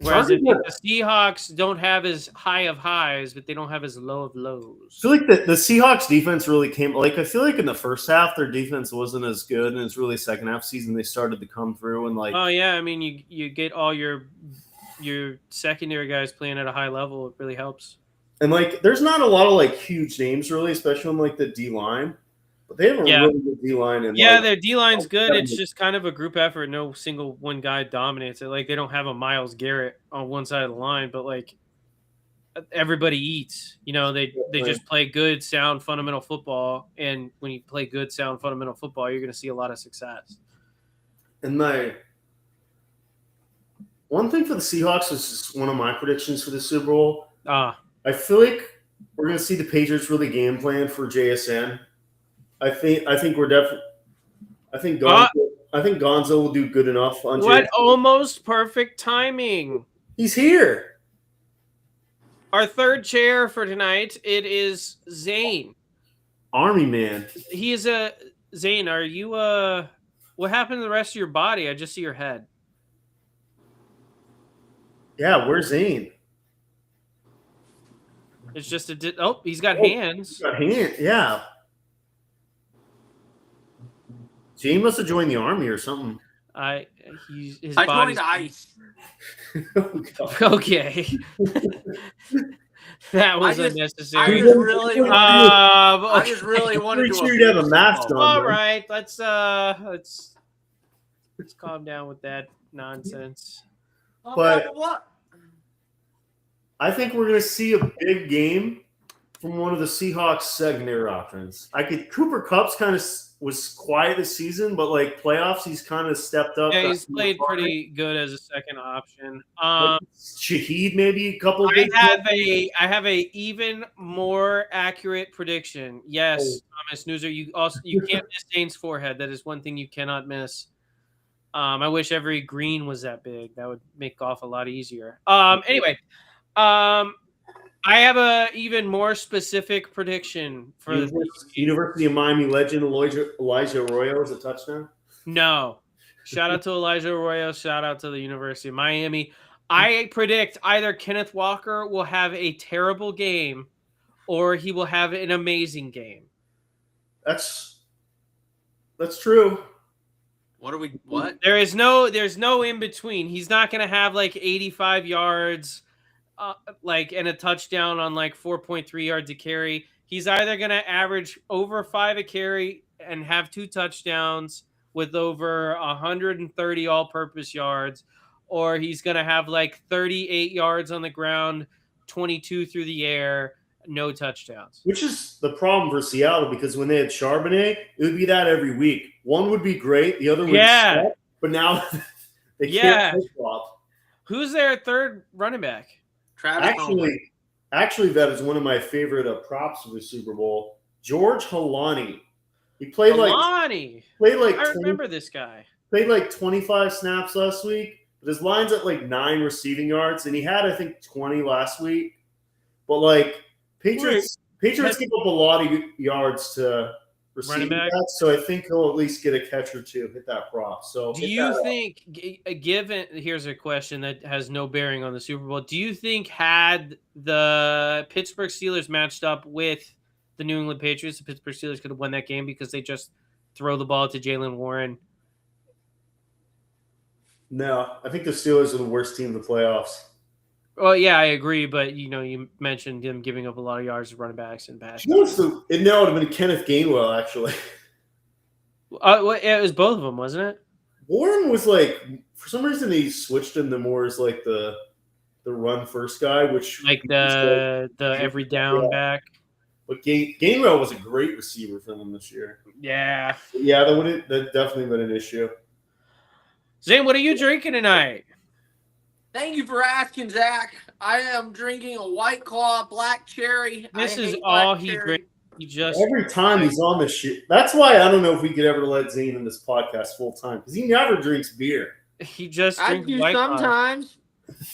Whereas I think the Seahawks don't have as high of highs, but they don't have as low of lows. I feel like the Seahawks defense really came. I feel like in the first half their defense wasn't as good, and it's really second half season they started to come through and Oh yeah, I mean you get all your secondary guys playing at a high level. It really helps. And there's not a lot of huge names really, especially on the D line. But they have a really good D-line. And their D-line's good. It's just kind of a group effort. No single one guy dominates it. They don't have a Myles Garrett on one side of the line, but everybody eats. They just play good, sound, fundamental football. And when you play good, sound, fundamental football, you're going to see a lot of success. And one thing for the Seahawks is just one of my predictions for the Super Bowl. I feel like we're going to see the Patriots really game plan for JSN. I think we're definitely. I think Gonzo will do good enough on. What almost perfect timing! He's here. Our third chair for tonight. It is Zane, Army man. He is Zane. Are you What happened to the rest of your body? I just see your head. Yeah, where's Zane? It's just he's got hands. He's got hands. Yeah. Zane must have joined the Army or something. I joined ICE. Oh, okay. That was I unnecessary. just really wanted Pretty to. sure you'd have a mask on. All man. right, let's calm down with that nonsense. But what? I think we're going to see a big game from one of the Seahawks secondary options. Cooper Kupp's kind of was quiet this season, but like playoffs, he's kind of stepped up. Yeah, he's played pretty good as a second option. Shaheed, maybe a couple. I have a even more accurate prediction. Yes, Thomas Nooser, you can't miss Zane's forehead. That is one thing you cannot miss. I wish every green was that big. That would make golf a lot easier. Anyway, I have a even more specific prediction for University of Miami legend Elijah Arroyo is a touchdown. No. Shout out to Elijah Arroyo. Shout out to the University of Miami. I predict either Kenneth Walker will have a terrible game or he will have an amazing game. That's true. What? There's no in between. He's not going to have like 85 yards and a touchdown on like 4.3 yards a carry. He's either going to average over 5 a carry and have 2 touchdowns with over 130 all-purpose yards, or he's going to have like 38 yards on the ground, 22 through the air, no touchdowns. Which is the problem for Seattle, because when they had Charbonnet, it would be that every week. One would be great, the other would suck, but now they can't flip-flop. Who's their third running back? Actually, that is one of my favorite props for the Super Bowl. George Halani. He played I remember this guy. Played like 25 snaps last week, but his line's at like 9 receiving yards, and he had, I think, 20 last week. But like Patriots give up a lot of yards to receiving backs, so I think he'll at least get a catch or two, hit that prop. So, do you think, given, here's a question that has no bearing on the Super Bowl, do you think had the Pittsburgh Steelers matched up with the New England Patriots, the Pittsburgh Steelers could have won that game because they just throw the ball to Jaylen Warren? No, I think the Steelers are the worst team in the playoffs. Well, yeah, I agree, but you mentioned him giving up a lot of yards to running backs and pass. It would have been Kenneth Gainwell, actually. It was both of them, wasn't it? Warren was like, for some reason, he switched him to more as like the run first guy, which like the every down back. But Gainwell was a great receiver for them this year. Yeah, that definitely been an issue. Zane, what are you drinking tonight? Thank you for asking, Zach. I am drinking a White Claw Black Cherry. This is all he drinks. He just every time he's on this shit. That's why I don't know if we could ever let Zane in this podcast full time, because he never drinks beer. He just drinks White Claws. Sometimes.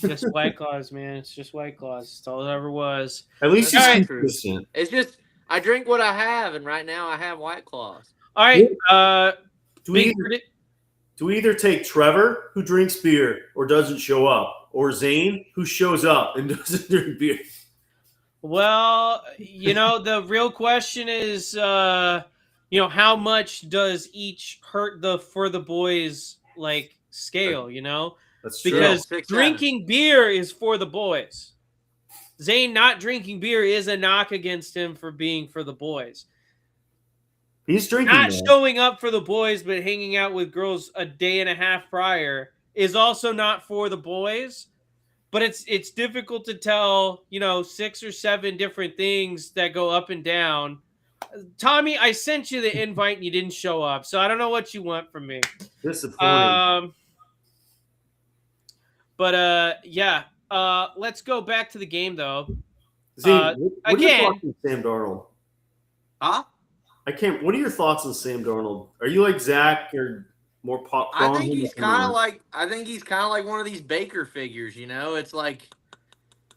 Just White Claws, man. It's just White Claws. It's all it ever was. At least he's consistent. It's just I drink what I have, and right now I have White Claws. All right. Do we either take Trevor, who drinks beer or doesn't show up, or Zane, who shows up and doesn't drink beer? Well, the real question is, how much does each hurt for the boys like scale? That's true. Because drinking beer is for the boys. Zane not drinking beer is a knock against him for being for the boys. He's drinking. Not showing up for the boys, but hanging out with girls a day and a half prior is also not for the boys. But it's difficult to tell, 6 or 7 different things that go up and down. Tommy, I sent you the invite and you didn't show up, so I don't know what you want from me. Disappointing. Let's go back to the game though. Zane, what are your thoughts on Sam Darnold? Huh? What are your thoughts on Sam Darnold? Are you like Zach or more pop? I think he's kind of like one of these Baker figures. It's like,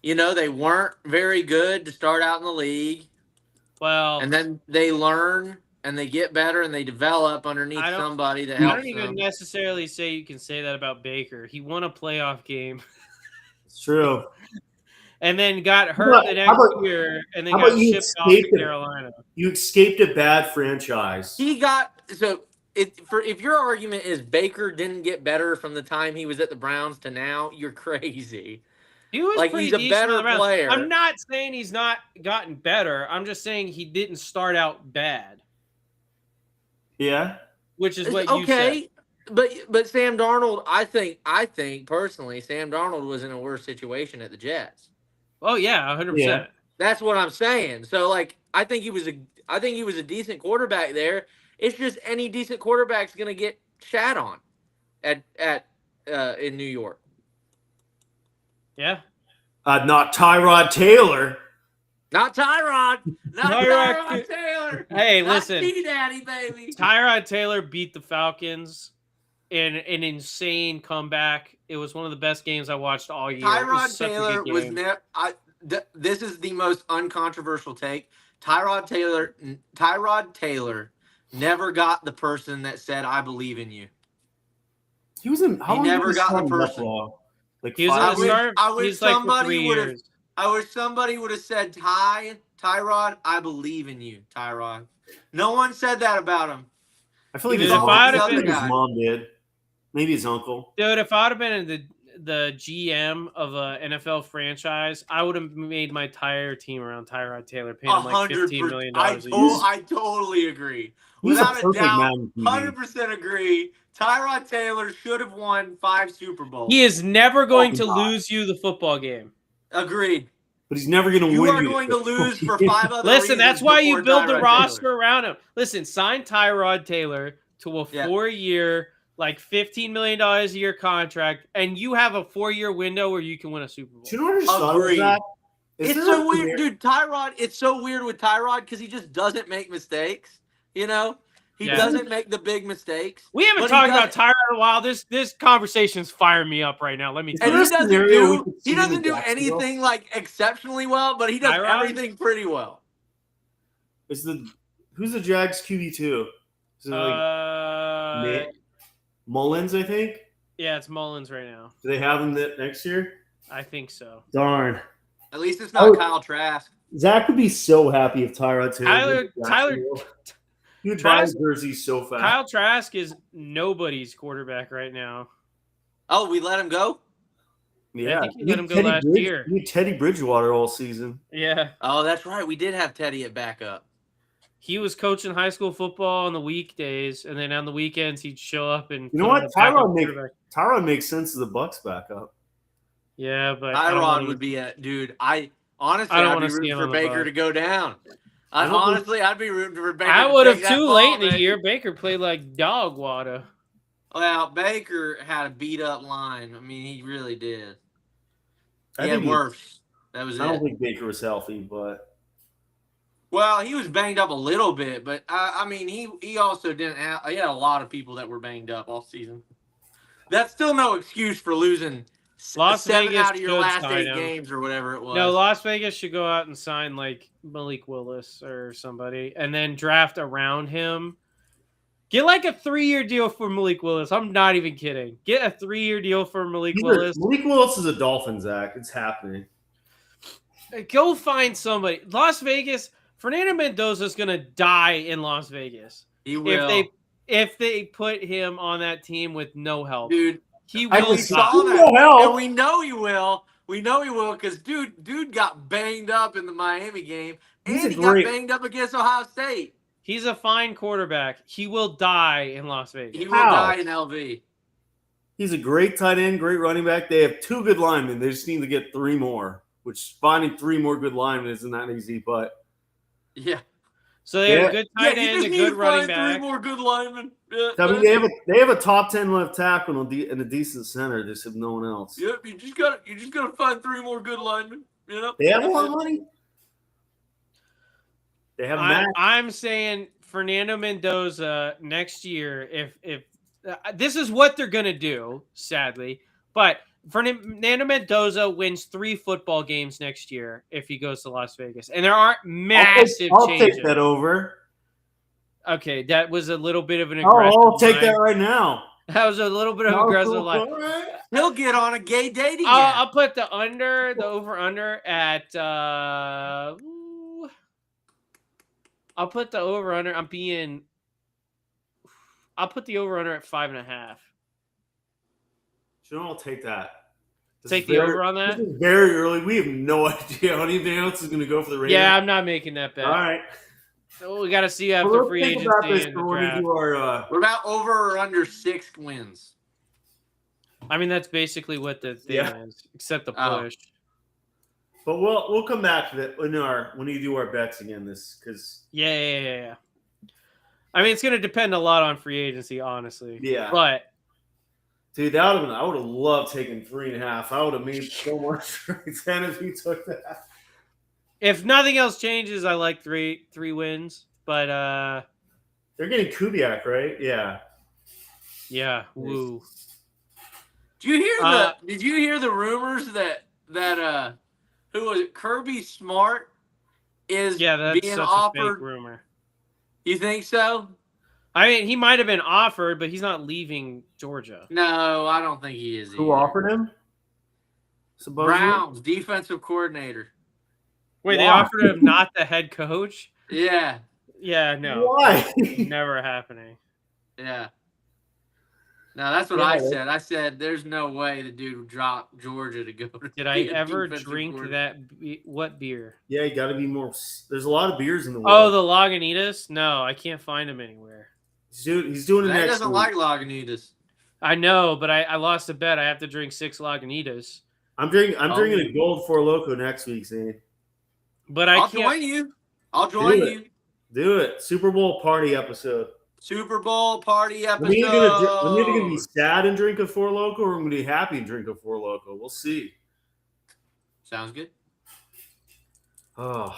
they weren't very good to start out in the league. Well, and then they learn and they get better and they develop underneath somebody that helps them. I don't even necessarily say you can say that about Baker. He won a playoff game. It's true. And then got hurt the next year, and then got shipped off to Carolina. You escaped a bad franchise. If your argument is Baker didn't get better from the time he was at the Browns to now, you're crazy. He was like pretty he's a decent better on the round. player. I'm not saying he's not gotten better. I'm just saying he didn't start out bad. Yeah. Which is what you said. But Sam Darnold, I think personally, Sam Darnold was in a worse situation at the Jets. Oh yeah, 100%. Yeah. That's what I'm saying. So like, I think he was a decent quarterback there. It's just any decent quarterback's gonna get shat on at in New York. Yeah. Not Tyrod Taylor. Not Tyrod. Not Tyrod Taylor. Hey, Not listen. T-Daddy, baby. Tyrod Taylor beat the Falcons in an insane comeback. It was one of the best games I watched all year. Tyrod Taylor was never. This is the most uncontroversial take. Tyrod Taylor never got the person that said, "I believe in you." He was in. How He long never was got the Buffalo? person. Like He was five. I wish he's like for somebody 3 would have. years. I wish somebody would have said, Tyrod, I believe in you, Tyrod. No one said that about him. I feel like Dude, his, if I'd have his been- mom did. Maybe his uncle. Dude, if I'd have been in the GM of a NFL franchise, I would have made my entire team around Tyrod Taylor, paying him like $15 million a year. I totally agree. He's Without a a perfect doubt, man. 100% agree. Tyrod Taylor should have won 5 Super Bowls. He is never going to God. lose you the football game. Agreed. But he's never going to win. You are going to lose for 5 other reasons. Listen, that's why you before build the Tyrod roster Taylor. around him. Listen, sign Tyrod Taylor to a 4-year, like $15 million a year contract, and you have a 4-year window where you can win a Super Bowl. Do you know what I just thought of that? It's so weird, dude. Tyrod, it's so weird with Tyrod because he just doesn't make mistakes. You know, he doesn't make the big mistakes. We haven't talked about Tyrod in a while. This conversation's firing me up right now. Let me tell you. And he doesn't do anything like exceptionally well, but he does everything pretty well. Who's the Jags QB2? Is it like Mullins, I think? Yeah, it's Mullins right now. Do they have him next year? I think so. Darn. At least it's not Kyle Trask. Zach would be so happy if Tyrod Taylor. He would buy his jersey so fast. Kyle Trask is nobody's quarterback right now. Oh, we let him go? Yeah. I think we let him go last year. We had Teddy Bridgewater all season. Yeah. Oh, that's right. We did have Teddy at backup. He was coaching high school football on the weekdays, and then on the weekends he'd show up and. You know what? Tyrod makes sense as the Bucks backup. Yeah, but Tyrod would be a dude. I'd be rooting for Baker to go down. I'd be rooting for Baker. I would have too late in the year. Baker played like dog water. Well, Baker had a beat up line. I mean, he really did. He had worse. That was it. I don't think Baker was healthy, but. Well, he was banged up a little bit, but I mean, he also didn't have. He had a lot of people that were banged up all season. That's still no excuse for losing. Las 7 Vegas out of your last 8 him. games or whatever it was. No, Las Vegas should go out and sign like Malik Willis or somebody and then draft around him. Get like a 3-year deal for Malik Willis. I'm not even kidding. Get a 3-year deal for Malik Willis. Malik Willis is a Dolphin, Zach. It's happening. Go find somebody. Las Vegas, Fernando Mendoza is going to die in Las Vegas. He will. If they put him on that team with no help. Dude. He will and we know he will. We know he will because dude got banged up in the Miami game, and he got banged up against Ohio State. He's a fine quarterback. He will die in Las Vegas. He will die in LV. He's a great tight end, great running back. They have 2 good linemen. They just need to get 3 more, which finding 3 more good linemen isn't that easy, but yeah. So they have a good tight end, a good running back. 3 more good linemen. Yeah, I mean, they have a top 10 left tackle and a decent center. They just have no one else. Yep, you just gotta find 3 more good linemen. You know, they have a lot of money. They have. I'm saying Fernando Mendoza next year. If this is what they're gonna do, sadly, but Fernando Mendoza wins 3 football games next year if he goes to Las Vegas, and there aren't massive I'll changes. take that over. Okay, that was a little bit of an aggressive. I'll take that right now. That was a little bit of aggressive line. He'll get on a gay date again. I'll put the over under at. I'll put the over under. I'll put the over under at 5.5. Sure, I'll take that. Take the over on that? This is very early. We have no idea how anything else is going to go for the Raiders. Yeah, I'm not making that bet. All right. So we got to see after free agency and the draft. What about over or under 6 wins? I mean, that's basically what the thing is, except the push. But we'll come back to that when you do our bets again. Yeah. I mean, it's going to depend a lot on free agency, honestly. Yeah. But dude, I would have loved taking 3.5. I would have made so much for 10 if you took that. If nothing else changes, I like three wins. But they're getting Kubiak, right? Yeah. Yeah. Woo. Did you hear the rumors that who was it? Kirby Smart is that's being such offered? a fake rumor. You think so? I mean, he might have been offered, but he's not leaving Georgia. No, I don't think he is. Who offered him? Supposedly? Browns defensive coordinator. Wait, they offered him not the head coach? Yeah. Yeah, no. Why? Never happening. Yeah. No, that's what I said. I said there's no way the dude would drop Georgia to go to. Did I ever drink that? What beer? Yeah, you got to be more. There's a lot of beers in the world. Oh, the Lagunitas? No, I can't find them anywhere. He's doing it next week. He doesn't like Lagunitas. I know, but I lost a bet. I have to drink 6 Lagunitas. I'm drinking a Gold Four Loko next week, Zane. But I'll join you. I'll join you. Do it. Super Bowl party episode. Super Bowl party episode. I'm either gonna be sad and drink a Four Loko, or I'm gonna be happy and drink a Four Loko. We'll see. Sounds good. Oh,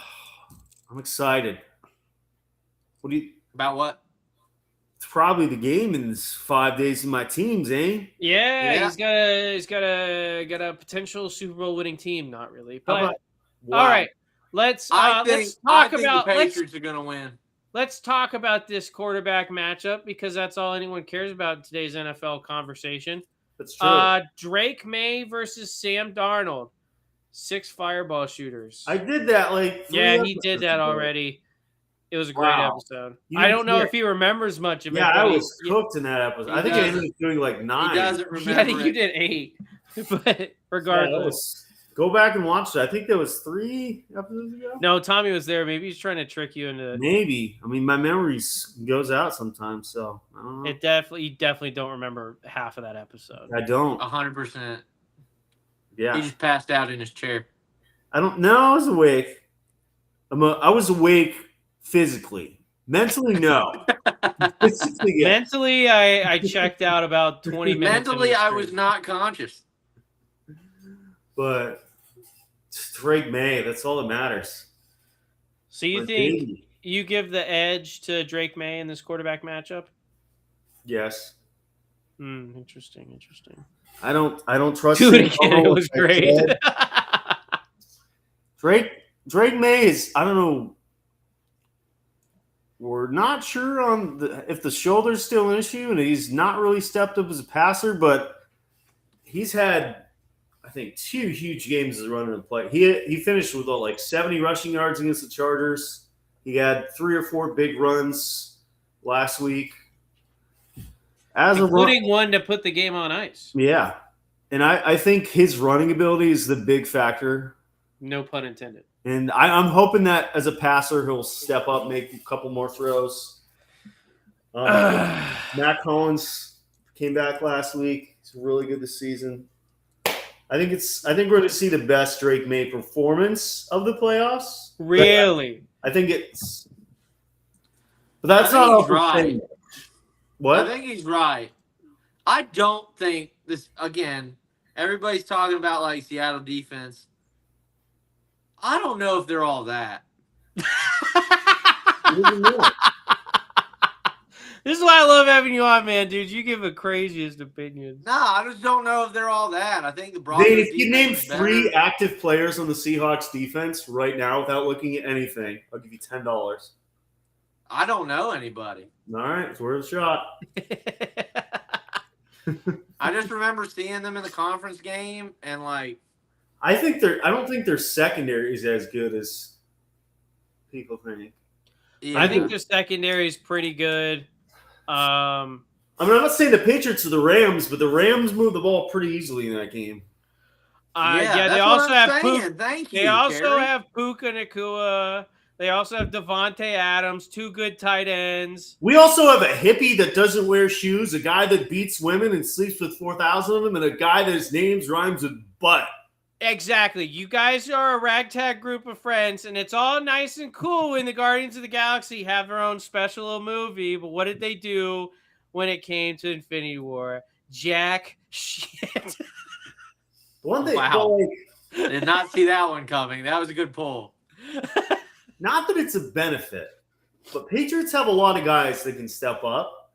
I'm excited. About what? It's probably the game in 5 days in my team, Zane. Yeah. He's got a potential Super Bowl winning team. Not really, but wow. All right. Let's talk about the Patriots are gonna win. Let's talk about this quarterback matchup because that's all anyone cares about in today's NFL conversation. That's true. Drake May versus Sam Darnold. 6 fireball shooters. I did that he did that already. It was a great episode. I don't know if he remembers much of it. Yeah, I was cooked in that episode. I think I ended up doing 9. He doesn't remember. I think you did 8. But regardless. Go back and watch it. I think that was 3 episodes ago. No, Tommy was there. Maybe he's trying to trick you into. Maybe. I mean, my memory goes out sometimes, so I don't know. You definitely don't remember half of that episode. I don't. 100%. Yeah. He just passed out in his chair. I don't know. I was awake. I was awake physically. Mentally, no. Physically, yes. Mentally, I checked out about 20 minutes. Mentally, I was not conscious. But Drake May, that's all that matters. So you think you give the edge to Drake May in this quarterback matchup? Yes. Interesting. I don't trust him. It was great. Drake May is, I don't know. We're not sure on if the shoulder's still an issue, and he's not really stepped up as a passer, but he's had, I think, 2 huge games as a runner and play. He finished with 70 rushing yards against the Chargers. He had 3 or 4 big runs last week. Including one to put the game on ice. Yeah. And I think his running ability is the big factor. No pun intended. And I'm hoping that as a passer, he'll step up, make a couple more throws. Matt Collins came back last week. He's really good this season. I think we're going to see the best Drake May performance of the playoffs. Really? I think it's. But that's not all right. What? I think he's right. I don't think this again. Everybody's talking about Seattle defense. I don't know if they're all that. This is why I love having you on, man, dude. You give the craziest opinions. I just don't know if they're all that. I think the Broncos. If you name 3 active players on the Seahawks defense right now without looking at anything, I'll give you $10. I don't know anybody. All right, it's worth a shot. I just remember seeing them in the conference game and I don't think their secondary is as good as people think. Yeah. I think their secondary is pretty good. I'm not saying the Patriots are the Rams, but the Rams move the ball pretty easily in that game. Yeah, they that's also what I'm have saying. Thank you. They also Kerry. have Puka Nacua. They also have Devontae Adams, 2 good tight ends. We also have a hippie that doesn't wear shoes, a guy that beats women and sleeps with 4,000 of them, and a guy that his name's rhymes with butt. Exactly. You guys are a ragtag group of friends, and it's all nice and cool when the Guardians of the Galaxy have their own special little movie. But what did they do when it came to Infinity War? Jack shit. One thing, Wow. like, Did not see that one coming. That was a good pull. not that it's a benefit, but Patriots have a lot of guys that can step up.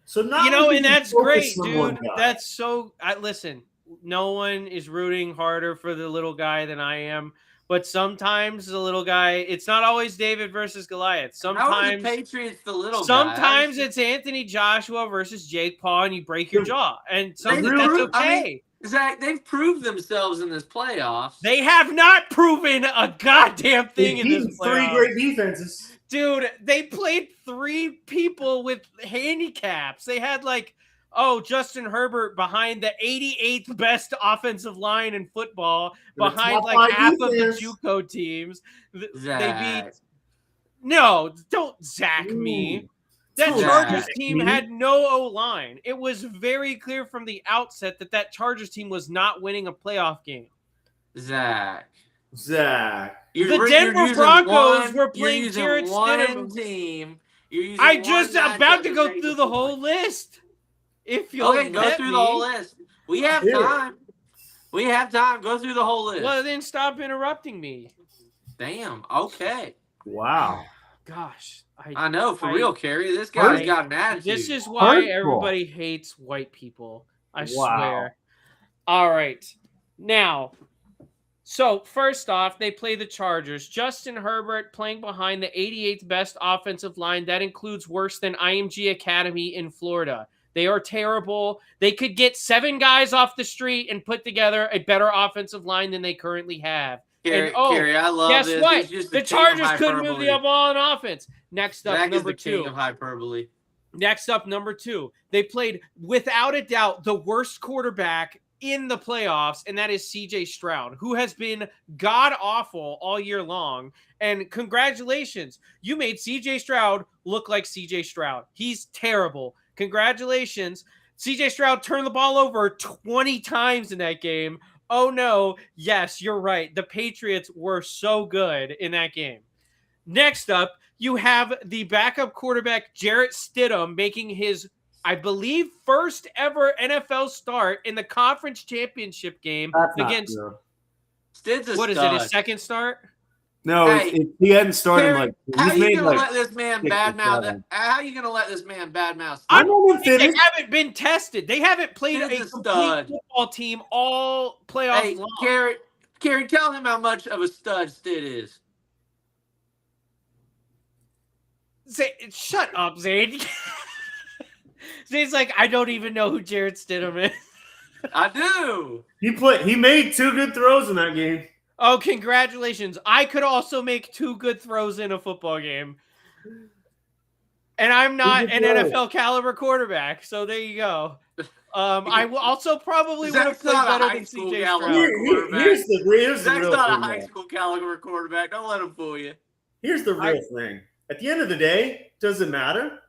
So not and that's great, on one dude. guy. That's so. Listen, no one is rooting harder for the little guy than I am. But sometimes the little guy, it's not always David versus Goliath. How are Sometimes the Patriots the little guy? sometimes it's Anthony Joshua versus Jake Paul, and you break your jaw. And that's okay. I mean, Zach, they've proved themselves in this playoffs. They have not proven a goddamn thing in this playoffs. 3 great defenses. Dude, they played 3 people with handicaps. They had Justin Herbert behind the 88th best offensive line in football, behind half of the JUCO teams. They beat. No, don't Zach me. That Chargers team had no O-line. It was very clear from the outset that Chargers team was not winning a playoff game. Zach. The Denver Broncos were playing Jarrett Stidham. Team. I just about to go through the whole list. If you'll go through the whole list. We have time. Go through the whole list. Well, then stop interrupting me. Damn. Okay. Wow. Gosh. I know, for real, Kerry. This guy's got an attitude. This is why everybody hates white people. I swear. All right. Now, so first off, they play the Chargers. Justin Herbert playing behind the 88th best offensive line. That includes worse than IMG Academy in Florida. They are terrible. They could get 7 guys off the street and put together a better offensive line than they currently have. Kerry, I love guess this. What? The Chargers couldn't move the ball on offense. Next up, Zach number is the 2. king of hyperbole. Next up, number 2. They played, without a doubt, the worst quarterback in the playoffs, and that is CJ Stroud, who has been god-awful all year long. And congratulations, you made CJ Stroud look like CJ Stroud. He's terrible. Congratulations. CJ Stroud turned the ball over 20 times in that game. Oh, no. Yes, you're right. The Patriots were so good in that game. Next up, you have the backup quarterback, Jarrett Stidham, making his, I believe, first ever NFL start in the conference championship game against. Stid's a what stud. Is it, his second start? No, he hadn't started Terry, how are you gonna let this man badmouth? How are you gonna let this man badmouth? They haven't been tested. They haven't played a complete football team all playoffs long. Kerry, tell him how much of a stud Stid is. Shut up, Zane. Zane's like, I don't even know who Jarrett Stidham is. I do. He made 2 good throws in that game. Oh, congratulations. I could also make 2 good throws in a football game. And I'm not an NFL caliber quarterback, so there you go. I will also probably would have played better than CJ Stroud. Here's the real Zach's not a high school caliber quarterback. Don't let him fool you. Here's the real thing. At the end of the day, does it matter?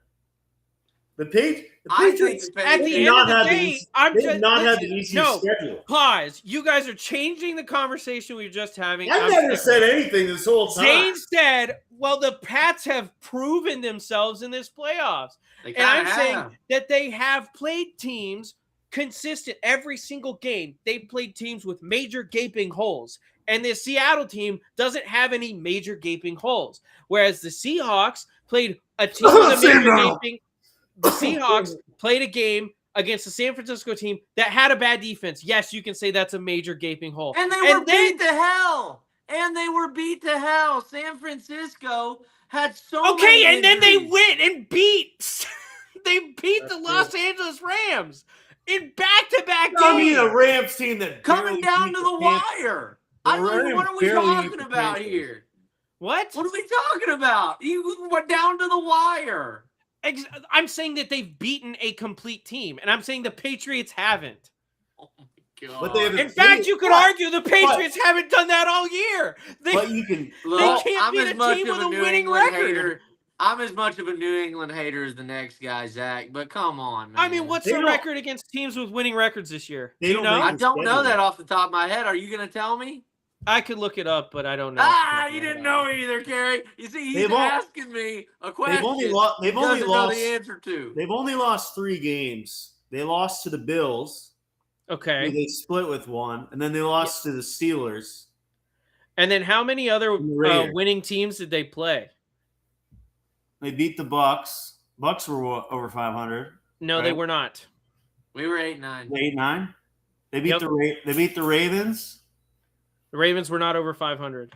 The Patriots at the end of the day, did not have the easiest schedule. Pause. You guys are changing the conversation we were just having. I never said anything this whole time. Zane said, well, the Pats have proven themselves in this playoffs. And I'm saying that they have played teams consistent every single game. They played teams with major gaping holes. And the Seattle team doesn't have any major gaping holes. Whereas the Seahawks played a team with a major gaping. The Seahawks played a game against the San Francisco team that had a bad defense. Yes, you can say that's a major gaping hole. And they were beat to hell. San Francisco had so many and then they injuries. went and beat. They beat the Los Angeles Rams in back-to-back games. I mean, a Rams team that coming down to the wire. I mean, what are we talking about here? What? What are we talking about? You went down to the wire. I'm saying that they've beaten a complete team, and I'm saying the Patriots haven't. God. But they have In fact, you could argue the Patriots haven't done that all year. But you can. They can't beat a team with a winning record. I'm as much of a New England hater as the next guy, Zach. But come on, man. I mean, what's the record against teams with winning records this year? They don't know? I don't know that off the top of my head. Are you going to tell me? I could look it up, but I don't know. You didn't know either, Kerry. You see, he's asking me a question. They've only lost the answer to. They've only lost 3 games. They lost to the Bills. Okay. They split with one, and then they lost to the Steelers. And then how many other winning teams did they play? They beat the Bucks. Bucks were over 500. No, they were not. We were 8-9. 8-9. They beat They beat the Ravens. The Ravens were not over 500.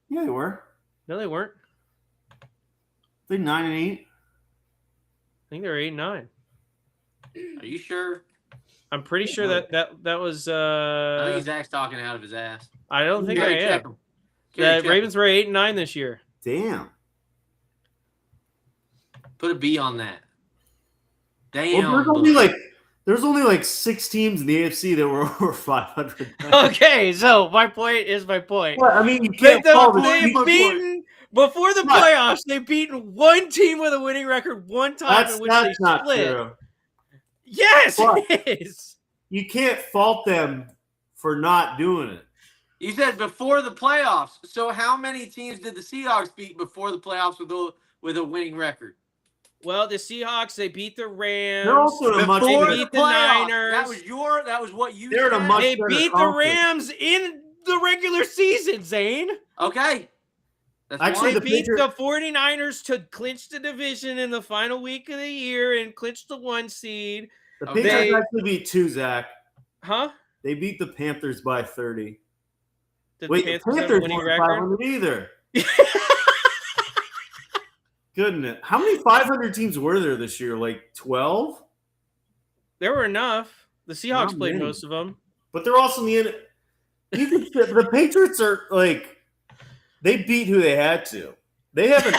Yeah, they were. No, they weren't. They're 9-8. I think they're 8-9. Are you sure? I'm pretty sure that was. I think Zach's talking out of his ass. I don't think I am. The Ravens were 8-9 this year. Damn. Put a B on that. Damn. Well, there's only like 6 teams in the AFC that were over 500. Okay, so my point is my point. Well, I mean, you can't call before the playoffs, they've beaten one team with a winning record one time in which they not split. True. Yes, it is. You can't fault them for not doing it. You said before the playoffs. So how many teams did the Seahawks beat before the playoffs with a winning record? Well, the Seahawks, they beat the Rams. They're also in a much they beat beat the Niners. That was what you They're said. in a much They better beat the conference. Rams in the regular season, Zane. Okay. That's Actually, They the beat the 49ers to clinch the division in the final week of the year and clinch the 1 seed. The Patriots actually beat 2, Zach. Huh? They beat the Panthers by 30. Did Wait, the the Panthers have a Panthers winning weren't record? 500 either. Goodness. How many 500 teams were there this year? Like 12? There were enough. The Seahawks Not played many. most of them. But they're also in the the Patriots are like they beat who they had to. They haven't.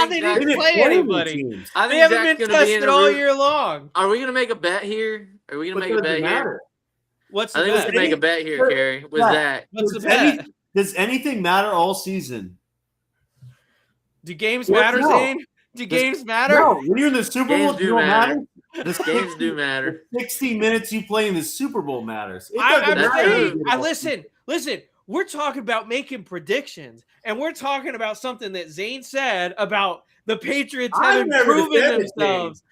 They didn't play anybody. Teams. They haven't been tested all year long. Are we going to make a bet here? Are we going to make a bet here? What's the I think we bet? should make a bet here, Kerry. With Zach. What's the bet? Does anything matter all season? Do games matter, Zane? Do games matter? No. When you're in the Super Bowl, Games do matter. The Games do matter. 60 minutes you play in the Super Bowl matters. I'm saying, listen. We're talking about making predictions, and we're talking about something that Zane said about the Patriots having proven themselves.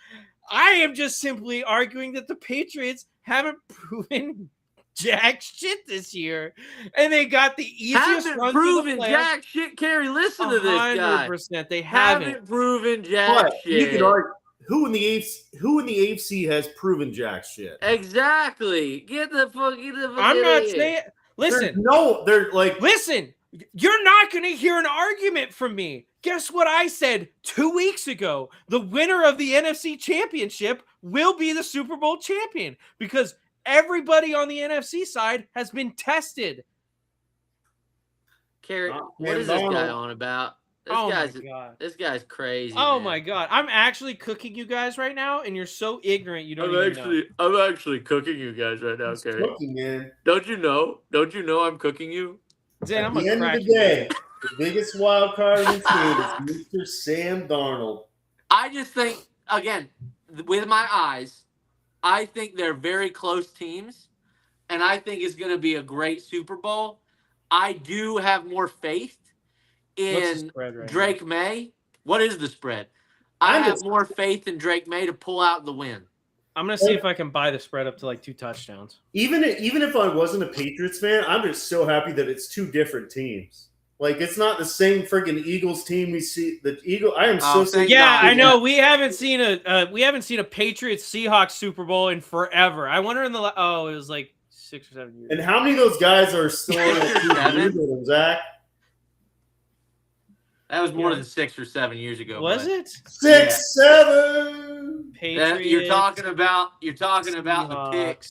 I am just simply arguing that the Patriots haven't proven jack shit this year, and they got the easiest run proven to the jack shit, Kerry. Listen to this guy. 100%. They haven't proven jack shit. You could argue, who in the AFC has proven jack shit? Exactly. Get the fuck. I'm not saying. Listen. Listen. You're not going to hear an argument from me. Guess what I said 2 weeks ago? The winner of the NFC Championship will be the Super Bowl champion because everybody on the NFC side has been tested. Kerry, what is this guy on about? This guy's crazy. Oh man. my God. I'm actually cooking you guys right now, and you're so ignorant you don't even know. I'm actually cooking you guys right now, Kerry. Cooking, man. Don't you know? Don't you know I'm cooking you? Zane, At the end of the day, the biggest wild card in this game is Mr. Sam Darnold. I just think, again, with my eyes, I think they're very close teams, and I think it's going to be a great Super Bowl. I do have more faith in Drake May. What is the spread? I have more faith in Drake May to pull out the win. I'm going to see if I can buy the spread up to like 2 touchdowns. Even if I wasn't a Patriots fan, I'm just so happy that it's 2 different teams. Like, it's not the same freaking Eagles team we see. The Eagle. I am so sick. Yeah, I know. We haven't seen a Patriots Seahawks Super Bowl in forever. I wonder it was like 6 or 7 years. And how many of those guys are still in Zach? That was more than 6 or 7 years ago. Was it? 6, 7. Patriots. You're talking about the pick.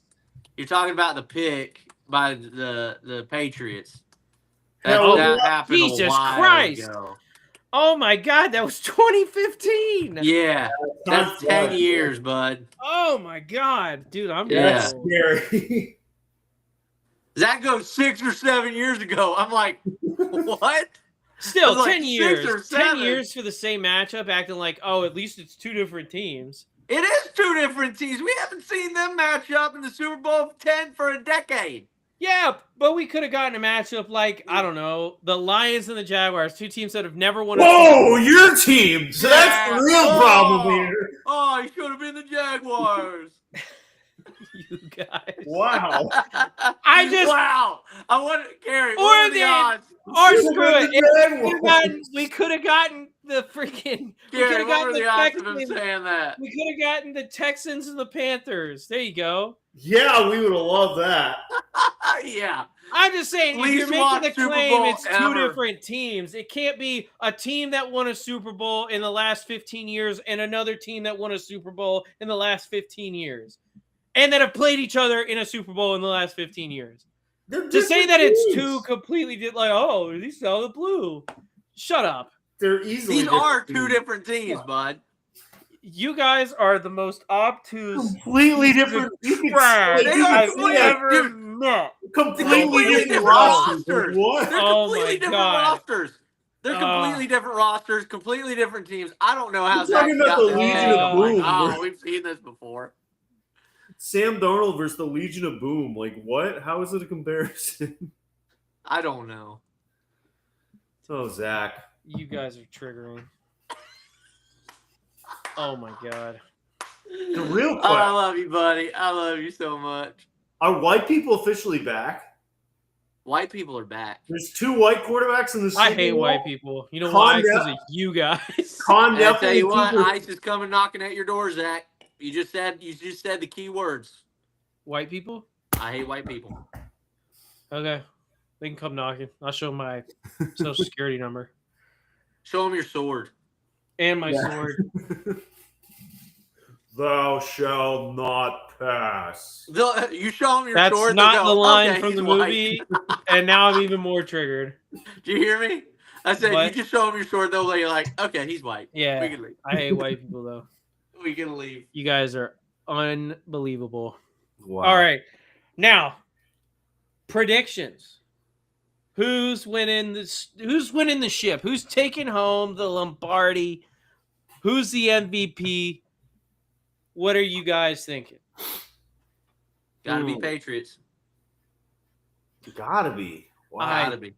You're talking about the pick by the Patriots. That happened Jesus a while Christ. ago. Oh my God, that was 2015. Yeah, that's 10 years, bud. Oh my God, dude, I'm Yeah. old. Scary. That goes 6 or 7 years ago. I'm like, what? Still, like 10 6 years. or 10 7. years for the same matchup, acting like, oh, at least it's 2 different teams. It is 2 different teams. We haven't seen them match up in the Super Bowl 10 for a decade. Yeah, but we could have gotten a matchup like, I don't know, the Lions and the Jaguars, 2 teams that have never won a Super Whoa, Bowl. your team. So that's the real problem here. Oh, he should have been the Jaguars. You guys. Wow. Wow. I want Gary. What are the odds? Or screw it. We could have gotten the freaking. Gary, what are the odds of him saying that? We could have gotten the Texans and the Panthers. There you go. Yeah, we would have loved that. Yeah. I'm just saying, if you're making the claim it's 2 different teams, it can't be a team that won a Super Bowl in the last 15 years and another team that won a Super Bowl in the last 15 years. And that have played each other in a Super Bowl in the last 15 years. To say that it's 2 completely like, oh, these are the blue. Shut up. They're easily. These are 2 different teams, bud. You guys are the most obtuse, completely different. I've ever met. Completely different rosters. What? They're completely different rosters. They're completely different rosters, completely different teams. I don't know how. Talking about the Legion of Boom. Oh, we've seen this before. Sam Darnold versus the Legion of Boom. Like, what? How is it a comparison? I don't know. Oh, Zach. You guys are triggering. Oh, my God. The real question. Oh, I love you, buddy. I love you so much. Are white people officially back? White people are back. There's 2 white quarterbacks in the Super Bowl. I hate white people. You know why? Because of you guys. I'll tell you what, ICE is coming knocking at your door, Zach. You just said the key words. White people? I hate white people. Okay. They can come knocking. I'll show them my social security number. Show them your sword. And my sword. Thou shalt not pass. You show them your That's sword. That's not go, the line okay, from the white. movie. And now I'm even more triggered. Do you hear me? I said, you just show them your sword, they'll be like, okay, he's white. Yeah. We can leave. I hate white people, though. We can leave. You guys are unbelievable. Wow. All right. Now, predictions. Who's winning the ship? Who's taking home the Lombardi? Who's the MVP? What are you guys thinking? Gotta be Patriots. Gotta be. Wow. Gotta be.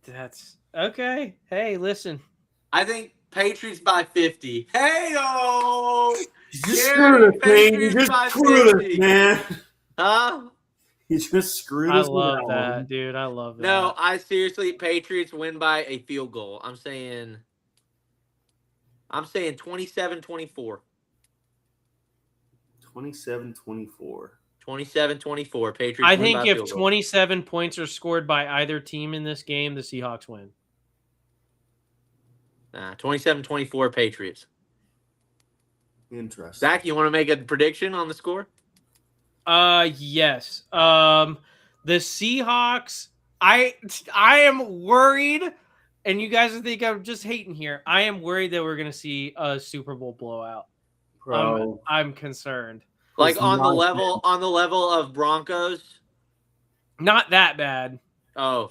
That's okay. Hey, listen. I think Patriots by 50. Hey-o! Just screw this, man. You just screw this, man. Huh? You just screwed I us. love that, dude. I love that. No, I seriously, Patriots win by a field goal. I'm saying 27-24. 27-24. 27-24. Patriots. I think if 27 points are scored by either team in this game, the Seahawks win. 27-24 Patriots. Interesting. Zach, you want to make a prediction on the score? Yes. The Seahawks. I am worried, and you guys think I'm just hating here. I am worried that we're gonna see a Super Bowl blowout. I'm concerned. Like on the level of Broncos. Not that bad. Oh,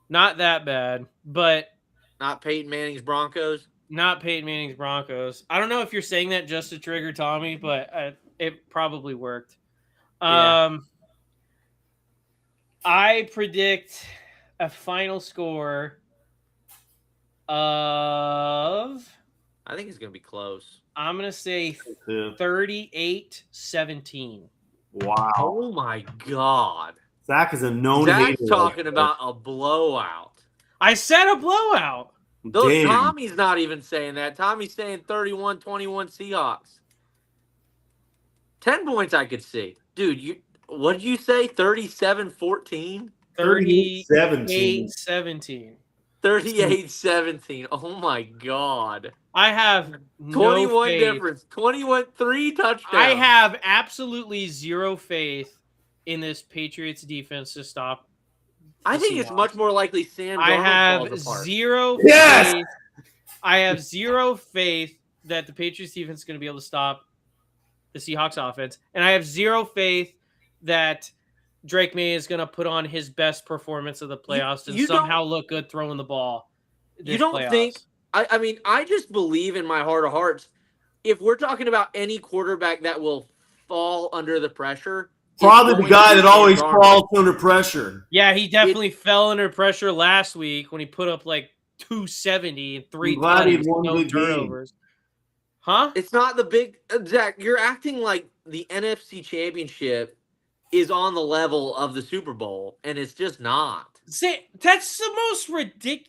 not that bad, but not Peyton Manning's Broncos. Not Peyton Manning's Broncos. I don't know if you're saying that just to trigger Tommy, but it probably worked. Yeah. I predict a final score of. I think it's going to be close. I'm going to say 38-17. Wow. Oh, my God. Zach is a known hater. Zach's talking about a blowout. I said a blowout. Tommy's not even saying that. Tommy's saying 31-21 Seahawks. 10 points I could see. Dude, what did you say? 37-14? 38-17. 38-17. Oh, my God. I have 21 faith. difference. 3 touchdowns. I have absolutely zero faith in this Patriots defense to stop. I think it's much more likely Sam Darnold I have falls apart. zero faith I have zero faith that the Patriots defense is going to be able to stop the Seahawks offense, and I have zero faith that Drake May is going to put on his best performance of the playoffs and somehow look good throwing the ball. You don't think? I mean, I just believe in my heart of hearts. If we're talking about any quarterback that will fall under the pressure, probably the guy that always falls under pressure. Yeah, he definitely fell under pressure last week when he put up like 270 and 3 no turnovers. Huh? It's not the big Zach. You're acting like the NFC Championship is on the level of the Super Bowl, and it's just not. See, that's the most ridiculous.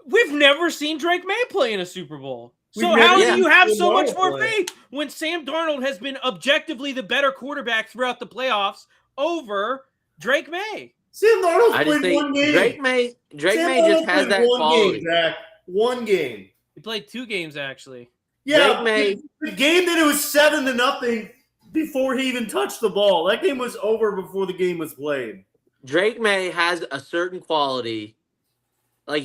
We've never seen Drake May play in a Super Bowl. So how do you have so much more faith when Sam Darnold has been objectively the better quarterback throughout the playoffs over Drake May? Sam Darnold's played one game. Drake May just has that quality. One game. He played 2 games actually. Yeah, the game that it was 7-0 before he even touched the ball. That game was over before the game was played. Drake May has a certain quality. Like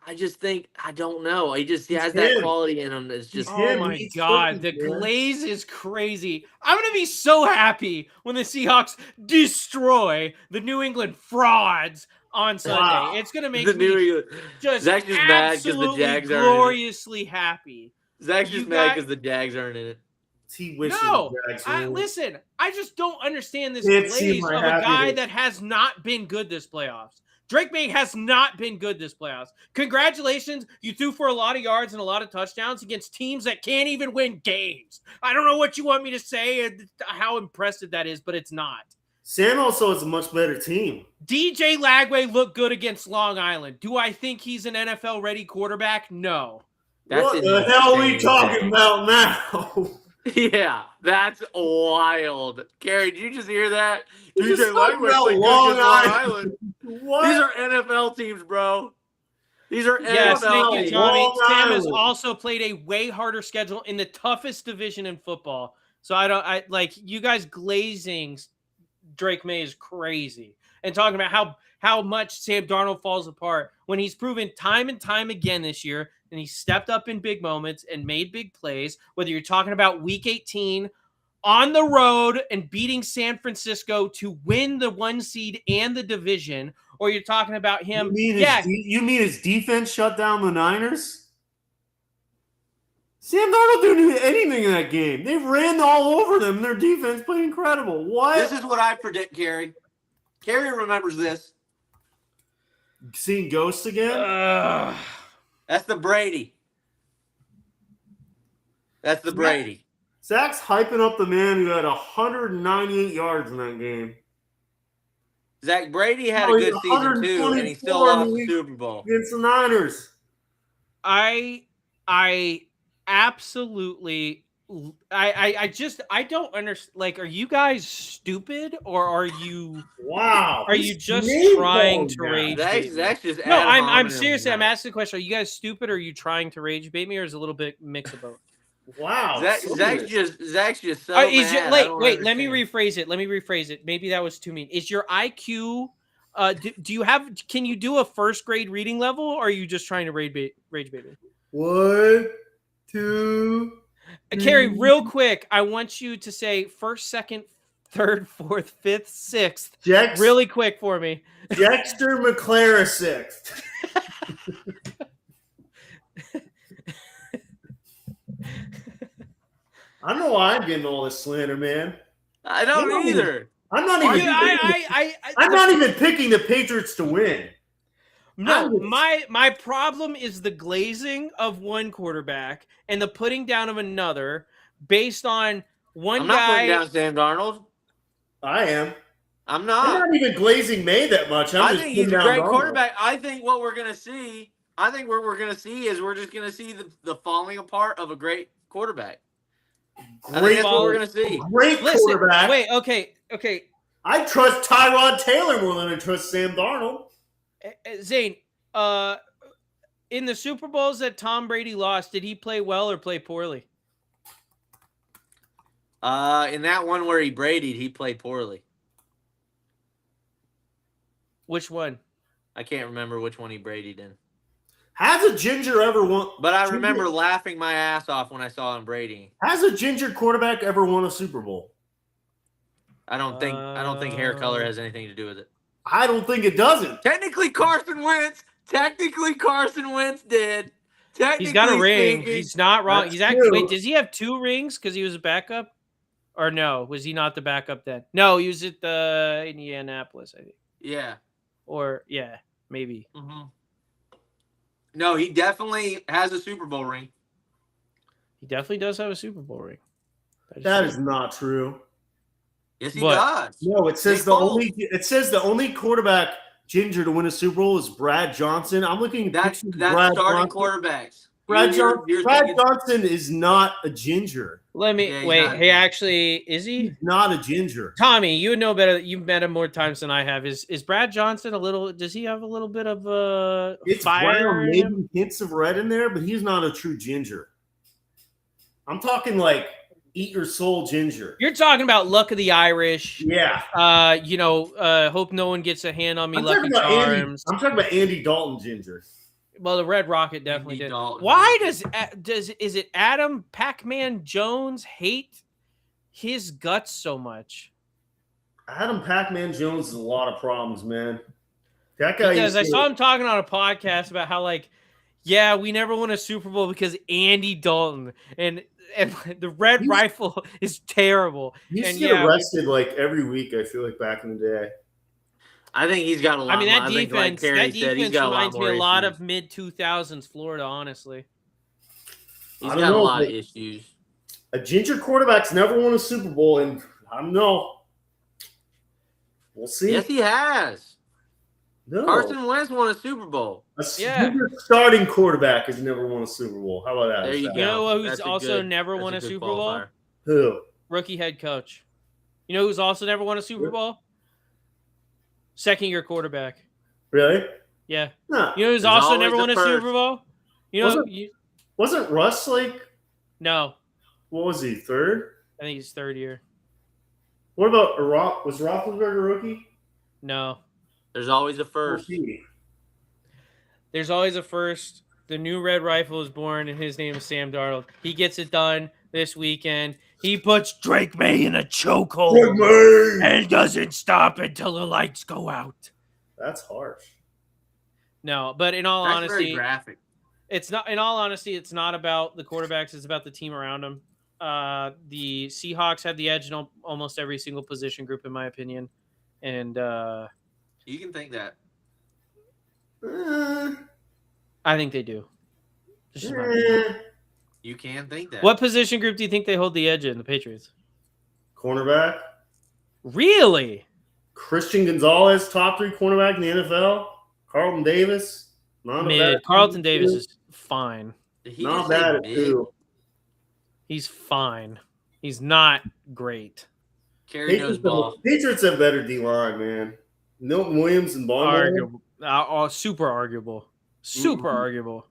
I just think, I don't know. He has that quality in him. It's just, oh my God. The glaze is crazy. I'm going to be so happy when the Seahawks destroy the New England frauds on Sunday. Wow. It's going to make me just absolutely gloriously happy. Zach's just mad because the Jags aren't in it. He wishes listen, I just don't understand this glaze of a guy that has not been good this playoffs. Drake May has not been good this playoffs. Congratulations. You threw for a lot of yards and a lot of touchdowns against teams that can't even win games. I don't know what you want me to say and how impressive that is, but it's not. Sam also is a much better team. DJ Lagway looked good against Long Island. Do I think he's an NFL-ready quarterback? No. What the hell are we talking about now? Yeah, that's wild. Gary, did you just hear that? DJ Lagway Long Island. What? These are NFL teams, bro. These are yes, NFL thank you, Tommy. Sam has also played a way harder schedule in the toughest division in football. So I like you guys glazing Drake May is crazy. And talking about how much Sam Darnold falls apart when he's proven time and time again this year, and he stepped up in big moments and made big plays, whether you're talking about week 18 on the road and beating San Francisco to win the 1 seed and the division, or you're talking about him. You mean his defense shut down the Niners? Sam Darnold didn't do anything in that game. They ran all over them. Their defense played incredible. What? This is what I predict, Gary. Gary remembers this. Seeing ghosts again? That's the Brady. That's the Brady. Zach's hyping up the man who had 198 yards in that game. Zach Brady had a good season too, and he still lost the Super Bowl against the Niners. I absolutely, I don't understand. Like, are you guys stupid or are you? Wow. Are you just trying to rage bait me? That's just no. I'm seriously. I'm asking the question. Are you guys stupid or are you trying to rage bait me, or is it a little bit mix of both? Wow. Zach's just so mad. Wait, let me rephrase it. Maybe that was too mean. Is your IQ do you have can you do a first grade reading level, or are you just trying to rage bait me? 1, 2, 3. Carrie, real quick, I want you to say first, second, third, fourth, fifth, sixth. Really quick for me. Dexter McClaren 6th. I don't know why I'm getting all this slander, man. I don't either. I'm not even picking the Patriots to win. No, my problem is the glazing of one quarterback and the putting down of another based on one guy. I'm not putting down Sam Darnold. I am. I'm not. I'm not even glazing May that much. I think he's a great quarterback. I think what we're gonna see. I think what we're gonna see is we're just gonna see the falling apart of a great quarterback. That's what we're gonna see. Great quarterback. Wait, okay. I trust Tyrod Taylor more than I trust Sam Darnold. Zane, in the Super Bowls that Tom Brady lost, did he play well or play poorly? In that one where he Brady'd, he played poorly. Which one? I can't remember which one he Brady'd in. Has a ginger ever won? But I remember laughing my ass off when I saw him Brady. Has a ginger quarterback ever won a Super Bowl? I don't think hair color has anything to do with it. I don't think it doesn't. Technically, Carson Wentz did. He's got a ring. Speaking, He's not wrong. That's He's actually. true. Wait, does he have 2 rings because he was a backup? Or no? Was he not the backup then? No, he was at the Indianapolis, I think. Yeah. Or yeah, maybe. Mm-hmm. No, he definitely has a Super Bowl ring. He definitely does have a Super Bowl ring. That is not true. Yes, he What? does. No, it says the only quarterback ginger to win a Super Bowl is Brad Johnson. I'm looking at That's pictures of starting Johnson. quarterbacks. Brad Thinking- Johnson is not a ginger. Let me Yeah, he's wait. not. Hey, actually, is he? He's not a ginger. Tommy, you would know better. You've met him more times than I have. Is Brad Johnson a little? Does he have a little bit of It's fire? brown, maybe hints of red in there, but he's not a true ginger. I'm talking like eat your soul ginger. You're talking about luck of the Irish. Yeah. Hope no one gets a hand on me. I'm Lucky Charms. I'm talking about Andy Dalton ginger. Well, the Red Rocket definitely Andy did. Dalton. Why is it Adam Pac-Man Jones hate his guts so much? Adam Pac-Man Jones has a lot of problems, man. That guy. Because I saw him talking on a podcast about how we never won a Super Bowl because Andy Dalton and the Red Rifle is terrible. He used and to get arrested like every week. I feel like back in the day. I think he's got a lot. I mean, that more, defense, like reminds me a lot issues. of mid-2000s Florida, honestly. He's I got don't a know, lot of but issues. A ginger quarterback's never won a Super Bowl, and I don't know. We'll see. Yes, he has. No. Carson Wentz won a Super Bowl. A Yeah. ginger starting quarterback has never won a Super Bowl. How about that? There you You know go. who's That's a also good- never that's won a good Super Bowl? qualifier. Who? Rookie head coach. You know who's also never won a Super Bowl? Second-year quarterback. Really? Yeah. Nah. You know who's There's also always never the won a first. Super Bowl? You know, Wasn't Russ like, no. what was he, third? I think he's third year. What about was Roethlisberger a rookie? No. There's always a first. There's always a first. The new Red Rifle is born, and his name is Sam Darnold. He gets it done this weekend. He puts Drake May in a chokehold and doesn't stop until the lights go out. That's harsh. No, but in all That's very honesty, graphic. it's not. In all honesty, it's not about the quarterbacks. It's about the team around them. The Seahawks have the edge in almost every single position group, in my opinion, and You can think that. I think they do. It's just my opinion. You can think that. What position group do you think they hold the edge in? The Patriots. Cornerback. Really? Christian Gonzalez, top 3 cornerback in the NFL. Carlton Davis. Not Mid. bad. Carlton Davis is fine. Did he Not just say bad at mid? 2. He's fine. He's not great. Carry knows ball. Patriots have better D-line, man. Milton Williams and Bond. Arguable. Super arguable. Super arguable.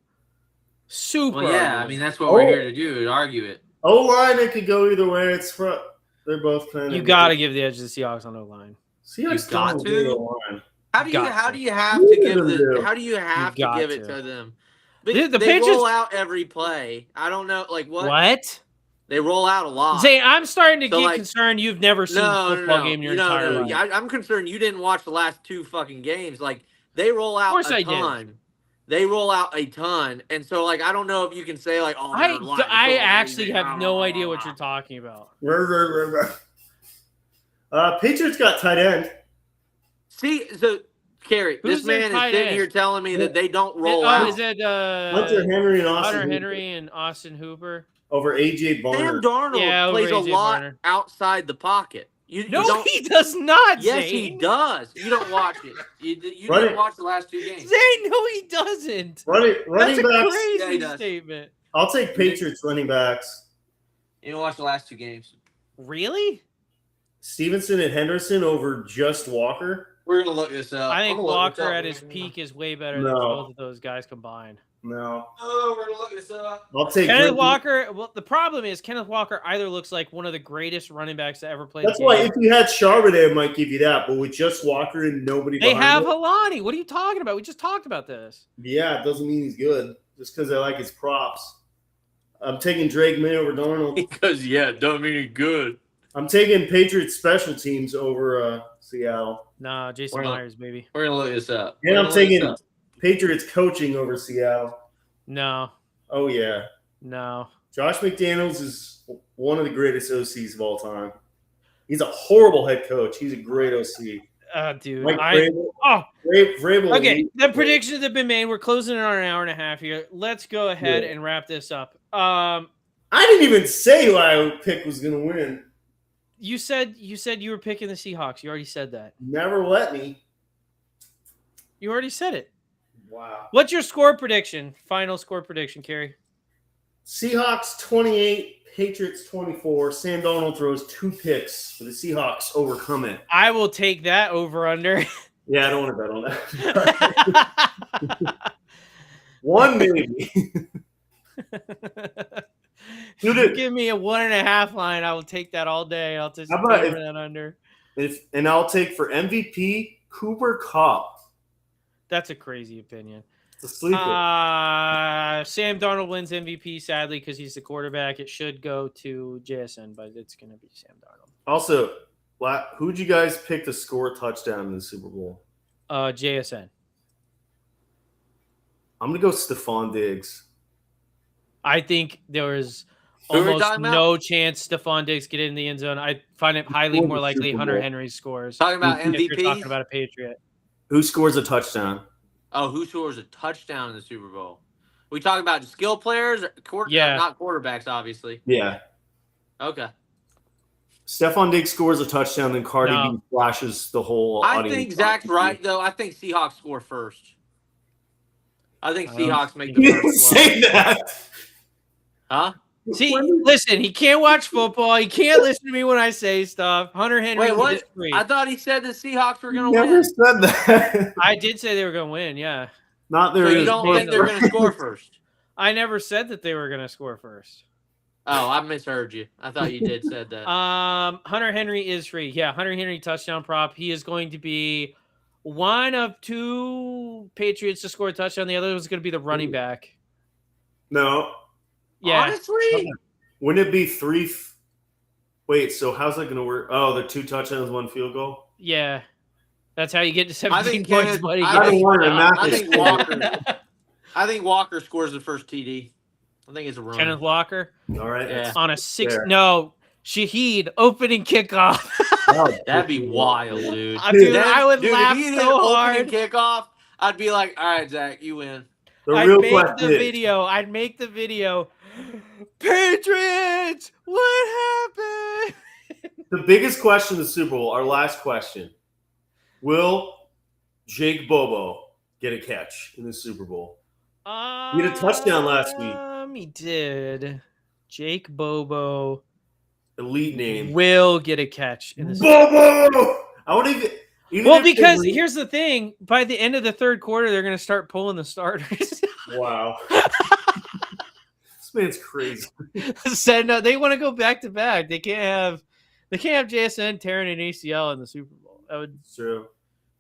Super. Well, yeah, arguable. I mean that's what we're here to do, to argue it. O-line, it could go either way. It's front. They're both kind of. You got to give the edge to the Seahawks on O-line. Seahawks You got don't to? do O-line. How do you have You to give do. the how do you have You to give got it to. to them? But The they Patriots- roll out every play. I don't know, like what? What? They roll out a lot. Zane, I'm starting to So, get like- concerned. You've never seen a football game in your entire life. Yeah, I'm concerned you didn't watch the last 2 fucking games. Like they roll out course a I did. ton. They roll out a ton, and so like I don't know if you can say like, oh, their line is I so actually amazing. have no idea what you're talking about. Patriots got tight end. See, so Kerry, Who's this their man is tight sitting end? here telling me that they don't roll out. Is it Hunter Henry and Austin Hunter Hooper Henry and Austin Hooper? over AJ Sam Barner. Darnold Yeah, over plays a AJ lot Barner. outside the pocket. You No, don't, he does not. yes, Zane. he does. You don't watch it. You Run didn't it. watch the last 2 games. Zane, no, he doesn't. Running That's a backs. crazy Yeah, he does. statement. I'll take Patriots running backs. You didn't watch the last 2 games. Really? Stevenson and Henderson over just Walker. We're gonna look this up. I think I'm gonna look this Walker up. at his peak is way better than No. both of those guys combined. No. Oh, we're gonna look this up. I'll take Kenneth Drake. Walker. Well, the problem is Kenneth Walker either looks like one of the greatest running backs to ever play. That's why if you had Charbonnet, I might give you that. But with just Walker and nobody they behind have it, Helani. What are you talking about? We just talked about this. yeah, it doesn't mean he's good. Just because I like his props. I'm taking Drake May over Darnold. Because don't mean he's good. I'm taking Patriots special teams over Seattle. Nah, Jason Myers, baby. We're gonna look this up. And I'm taking Patriots coaching over Seattle. No. Oh, yeah. No. Josh McDaniels is one of the greatest OCs of all time. He's a horrible head coach. He's a great OC. Dude. Mike Vrabel. Vrabel. Okay, the predictions have been made. We're closing in on an hour and a half here. Let's go ahead and wrap this up. I didn't even say who I pick was going to win. You said you were picking the Seahawks. You already said that. Never let me. You already said it. Wow. What's your score prediction? Final score prediction, Kerry? Seahawks 28, Patriots 24. Sam Darnold throws 2 picks for the Seahawks. Overcome it. I will take that over under. Yeah, I don't want to bet on that. One maybe. If you give me a 1.5 line, I will take that all day. I'll just cover that under. And I'll take for MVP Cooper Kupp. That's a crazy opinion. It's a sleeper. Sam Darnold wins MVP, sadly, because he's the quarterback. It should go to JSN, but it's going to be Sam Darnold. Also, who'd you guys pick to score a touchdown in the Super Bowl? JSN. I'm going to go Stephon Diggs. I think there was almost no chance Stephon Diggs get in the end zone. I find it highly more likely Hunter Henry scores. Talking about MVP? You're talking about a Patriot. Who scores a touchdown? Oh, who scores a touchdown in the Super Bowl? We talking about skill players? Not quarterbacks, obviously. Yeah. Okay. Stephon Diggs scores a touchdown, then Cardi B flashes the whole audience. I think Zach's right, though. I think Seahawks score first. I think Seahawks make the you first didn't say that. Huh? See, listen, he can't watch football. He can't listen to me when I say stuff. Hunter Henry. Wait, what? I thought he said the Seahawks were going to win. Never said that. I did say they were going to win, yeah. Not there. So you don't think they're going to score first? I never said that they were going to score first. Oh, I misheard you. I thought you did said that. Hunter Henry is free. Yeah, Hunter Henry touchdown prop. He is going to be one of 2 Patriots to score a touchdown. The other one's going to be the running back. No. Yeah. Honestly? Wouldn't it be 3? Wait, so how's that going to work? Oh, they're 2 touchdowns, 1 field goal? Yeah. That's how you get to 17 points, buddy. I think Walker scores the first TD. I think it's a run. Kenneth Walker. All right. Yeah. On a 6. No. Shaheed opening kickoff. That'd be wild, dude. I would laugh if he so hard. Opening kickoff, I'd be like, all right, Zach, you win. I'd make the video. Patriots, what happened? The biggest question in the Super Bowl, our last question. Will Jake Bobo get a catch in the Super Bowl? He had a touchdown last week. He did. Jake Bobo. Elite name. Will get a catch in the Bobo! I won't even because here's the thing. By the end of the third quarter, they're going to start pulling the starters. Wow. This man's crazy. Said no, they want to go back to back. They can't have JSN tearing an ACL in the Super Bowl. That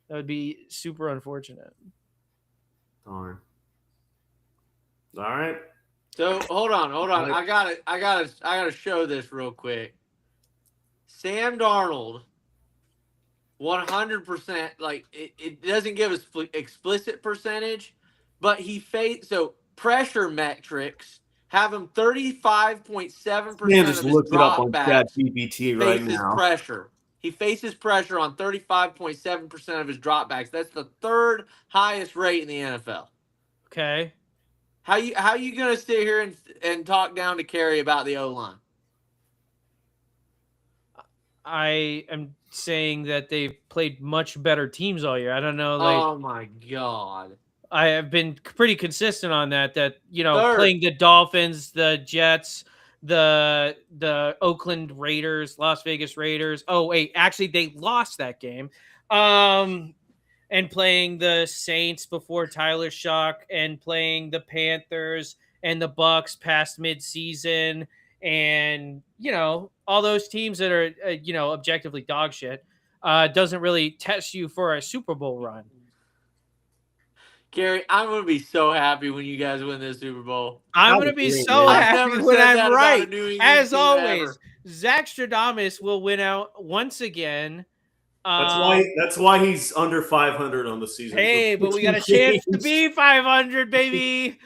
would be super unfortunate. Darn. All right. So hold on. I gotta show this real quick. Sam Darnold, 100%. Like it doesn't give us explicit percentage, but he faced pressure metrics have him 35.7% of his dropbacks. GPT right now. Pressure. He faces pressure on 35.7% of his dropbacks. That's the 3rd highest rate in the NFL. Okay. How you gonna sit here and talk down to Kerry about the O-line? I am saying that they've played much better teams all year. I don't know. Oh my God. I have been pretty consistent on that. That Third. Playing the Dolphins, the Jets, the Oakland Raiders, Las Vegas Raiders. Oh wait, actually they lost that game. and playing the Saints before Tyler Shock and playing the Panthers and the Bucks past midseason and, all those teams that are, objectively dog shit, doesn't really test you for a Super Bowl run. Gary, I'm going to be so happy when you guys win this Super Bowl. I'm going to be so happy when I'm right. As always, Zach Stradamus will win out once again. That's why he's under 500 on the season. Hey, but we got a chance to be 500, baby.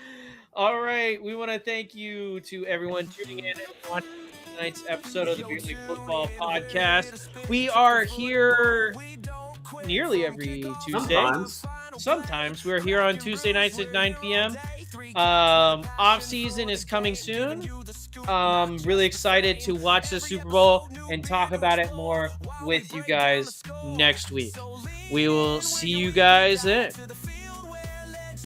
All right. We want to thank you to everyone tuning in and watching tonight's episode of the Beer League Football Podcast. We are here nearly every Tuesday. Sometimes we're here on Tuesday nights at 9 p.m. Off season is coming soon. Really excited to watch the Super Bowl and talk about it more with you guys next week. We will see you guys then.